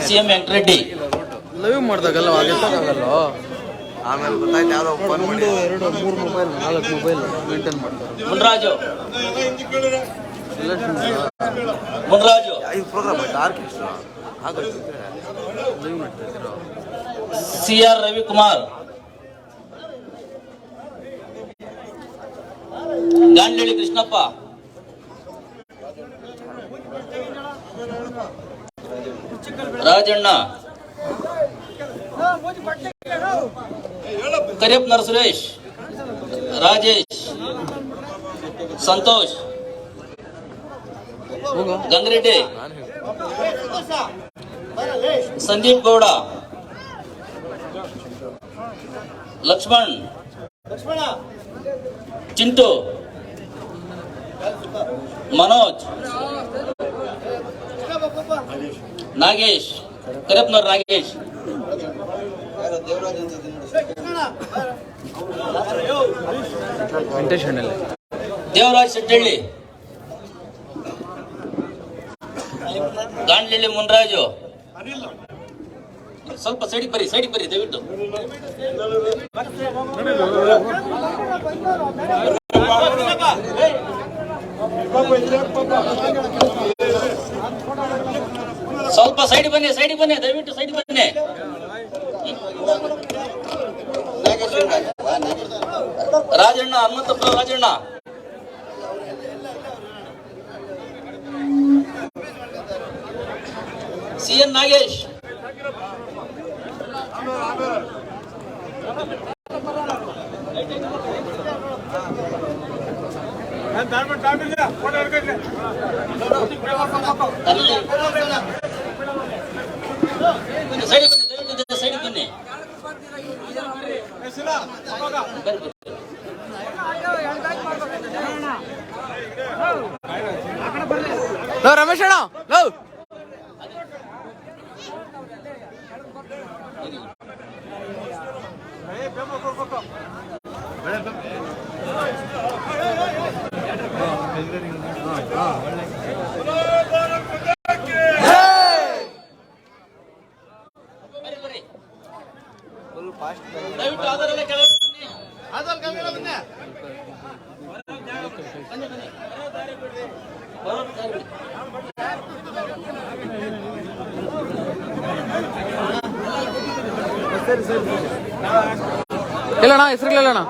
ಸಿಎಂ ವೆಂಕಟರೆಡ್ಡಿ, ಲೈವ್ ಮಾಡಿದಾಗಲ್ಲ ಆಗಲ್ಲ. ಆಮೇಲೆ ಗೊತ್ತಾಯ್ತು ಯಾವ್ದೋ ಓಪನ್ ಮಾಡಿ 2, 3 ಮೊಬೈಲ್ 4 ಮೊಬೈಲ್ ಮೇಂಟೈನ್ ಮಾಡ್ತಾರೆ. ಮುನ್ರಾಜು ಮುನ್ರಾಜು ಈ ಪ್ರೋಗ್ರಾಮ್ ಆಯ್ತು ಆರ್ಕೆಸ್ಟ್ರಾ ಆಗುತ್ತೆ ಲೈವ್ ಮಾಡ್ತಿದ್ರು. ಸಿಆರ್ ರವಿಕುಮಾರ್, ಗಾಂಡ್ಲಳ್ಳಿ ಕೃಷ್ಣಪ್ಪ, ರಾಜಣ್ಣ, ಕರಿಯಪ್ಪನವರ ಸುರೇಶ್, ರಾಜೇಶ್, ಸಂತೋಷ್, ಗಂಗರೆಡ್ಡಿ, ಸಂದೀಪ್ ಗೌಡ, ಲಕ್ಷ್ಮಣ್, ಚಿಂಟು, ಮನೋಜ್, ನಾಗೇಶ್, ಕರಿಯಪ್ಪನವ್ರ ನಾಗೇಶ್, ದೇವರಾಜ್ ಶೆಟ್ಟಳ್ಳಿ, ಗಾಂಡ್ಲಳ್ಳಿ ಮುನ್ರಾಜು. ಸ್ವಲ್ಪ ಸೈಡಿಗೆ ಬರ್ರಿ ದಯವಿಟ್ಟು. ಸ್ವಲ್ಪ ಸೈಡ್ ಬನ್ನಿ ದಯವಿಟ್ಟು ಸೈಡ್ ಬನ್ನಿ. ರಾಜಣ್ಣ, ಹನುಮಂತಪ್ಪ ರಾಜಣ್ಣ, ಸಿಎನ್ ನಾಗೇಶ್, ಸೈಡ್ ಬನ್ನಿ ದಯವಿಟ್ಟು ಸೈಡ್ ಬನ್ನಿ. ರಮೇಶ್ ಅಣ್ಣ ಲವ್ ದಯವಿಟ್ಟು ಆಧಾರಲ್ಲ ಕೆಳಗೆ ಬನ್ನಿ. ಇಲ್ಲಣ್ಣ ಹೆಸರುಗಳಣ್ಣ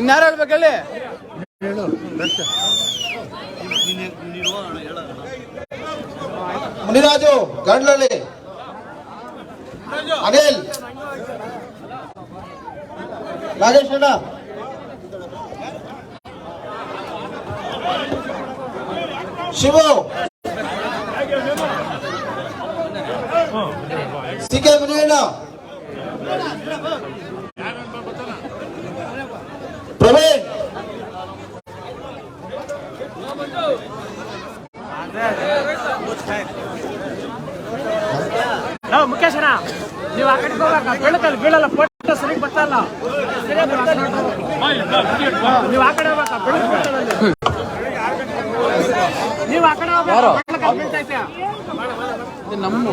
ಇನ್ಯಾರು ಹೇಳ್ಬೇಕು ಹೇಳಿ. ಮುನಿರಾಜು ಗಂಡ್ಲಳ್ಳಿ, ಅನಿಲ್, ನಾಗೇಶ್ ಅಣ್ಣ, ಶಿವು, ಸಿಕೆ ಮುನಿಯಣ್ಣ, ಪ್ರವೀಣ್, ಮುಖೇಶ್ ಅಣ್ಣ ನೀವು ಆ ಕಡೆ ಹೋಗಕ್ಕ ಬೆಳಕಲ್ಲಿ ಬೀಳಲ್ಲ, ಫೋಟೋ ಸರಿಗ್ ಬರ್ತಲ್ಲ, ನೀವು ಆ ಕಡೆ ಹೋಗಕ್ಕ ಬೆಳಕು ಬೀಳ್ತದಲ್ಲಿ, ನೀವು ಆ ಕಡೆ ಹೋಗಕ್ಕ ಬೀಳ್ತೈತೆ. ನಮ್ಮ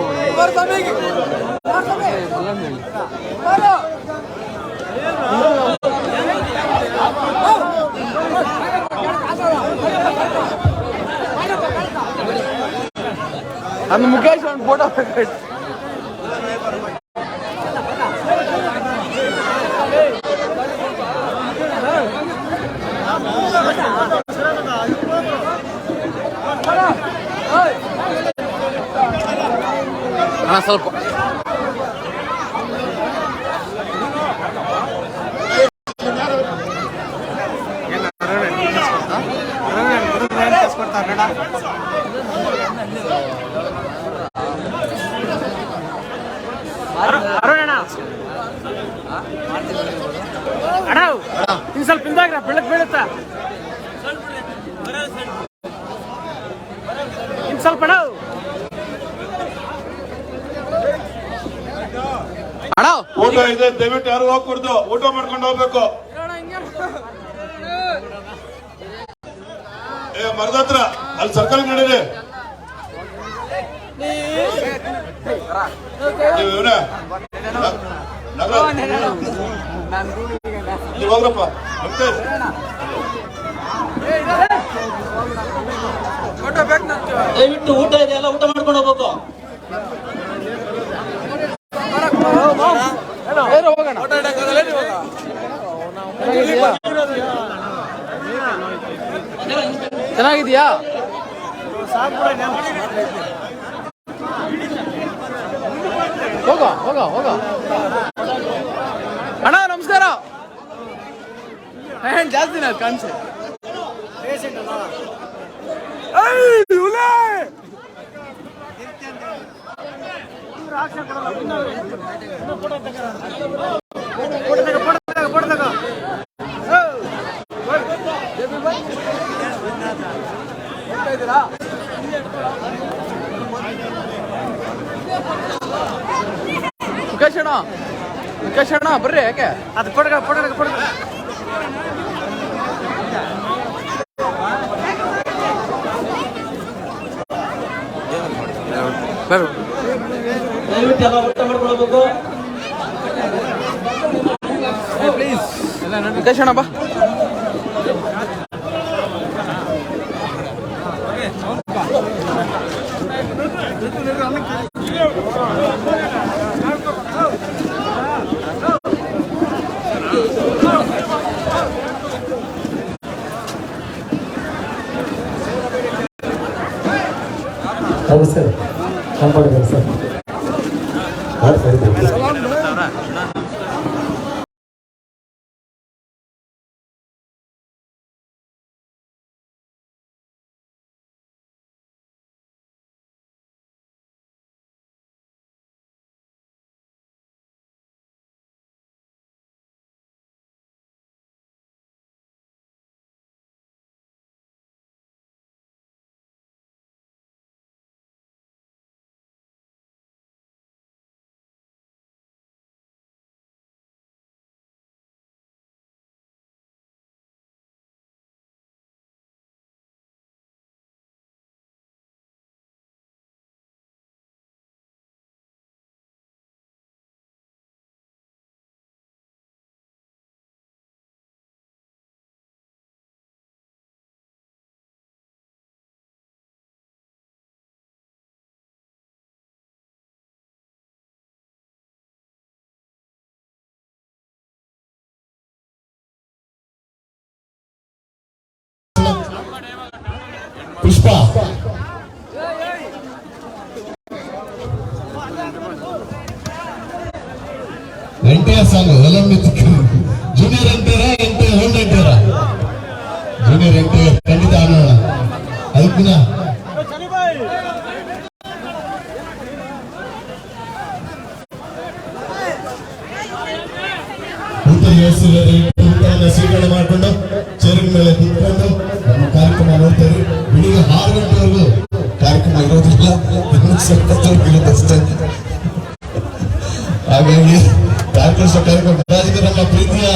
ಅದು ಮುಖೇಶ್ ಒಂದು ಫೋಟೋ ಅಣ್ಣ ಸ್ವಲ್ಪ ಅಣ್ಣ ಇನ್ನು ಸ್ವಲ್ಪ ಹಿಂದಾಗ್ರ ಬೆಳಕ್ ಬೀಳುತ್ತ, ಇನ್ನು ಸ್ವಲ್ಪ ಅಣ್ಣ ಅಣ್ಣ ಊಟ ಇದೆ, ದಯವಿಟ್ಟು ಯಾರು ಹೋಗ್ಕೊಡ್ದು, ಊಟ ಮಾಡ್ಕೊಂಡು ಹೋಗ್ಬೇಕು. ಮರದ ಹತ್ರ ಅಲ್ಲಿ ಸರ್ಕಲ್ ನಡೀರಿ. ನೀವು ಹೋಗ್ರಪ್ಪ. ದಯವಿಟ್ಟು ಊಟ ಇದೆಯಲ್ಲ, ಊಟ ಮಾಡ್ಕೊಂಡು ಹೋಗ್ಬೇಕು. ಚೆನ್ನಾಗಿದ್ಯಾ? ಹೋಗ ಹೋಗ ಹೋಗ. ಅಣ್ಣ ನಮಸ್ಕಾರ. ಜಾಸ್ತಿನ ಕಾಣಿಸಿ. ಮುಖೇಶ್ ಅಣ್ಣ ಬರ್ರಿ. ಯಾಕೆ ಅದು ಪಡ್ಗ ದಯವಿಟ್ಟು ಎಲ್ಲ ಊಟ ಮಾಡ್ಕೊಂಡು ಹೋಗ್ಬೇಕು. ಪ್ಲೀಸ್ ಮುಖೇಶ್ ಅಣ್ಣ ಬಾ. ಹೌದು ಸರ್, ಕಾಪಾಡಿದ್ದಾರೆ sir. Pushpa NTR song junior NTR old NTR junior NTR ಖಂಡಿತ ಆಡೋಣ. ಅದಕ್ಕಿನ ಊಟವನ್ನು ಸ್ವೀಕರಣೆ ಮಾಡಿಕೊಂಡು ಚೇರಿನ ಮೇಲೆ ಕುತ್ಕೊಂಡು ನಮ್ಮ ಕಾರ್ಯಕ್ರಮ ನೋಡ್ತಾರೆ. ಬೆಳಿಗ್ಗೆ 6 ಗಂಟೆವರೆಗೂ ಕಾರ್ಯಕ್ರಮ ಇರೋದಿಲ್ಲ, ಸ್ವಲ್ಪ ಇರುತ್ತಷ್ಟೇ. ಹಾಗಾಗಿ ಕಾರ್ಯಕ್ರಮ ನಮ್ಮ ಪ್ರೀತಿಯ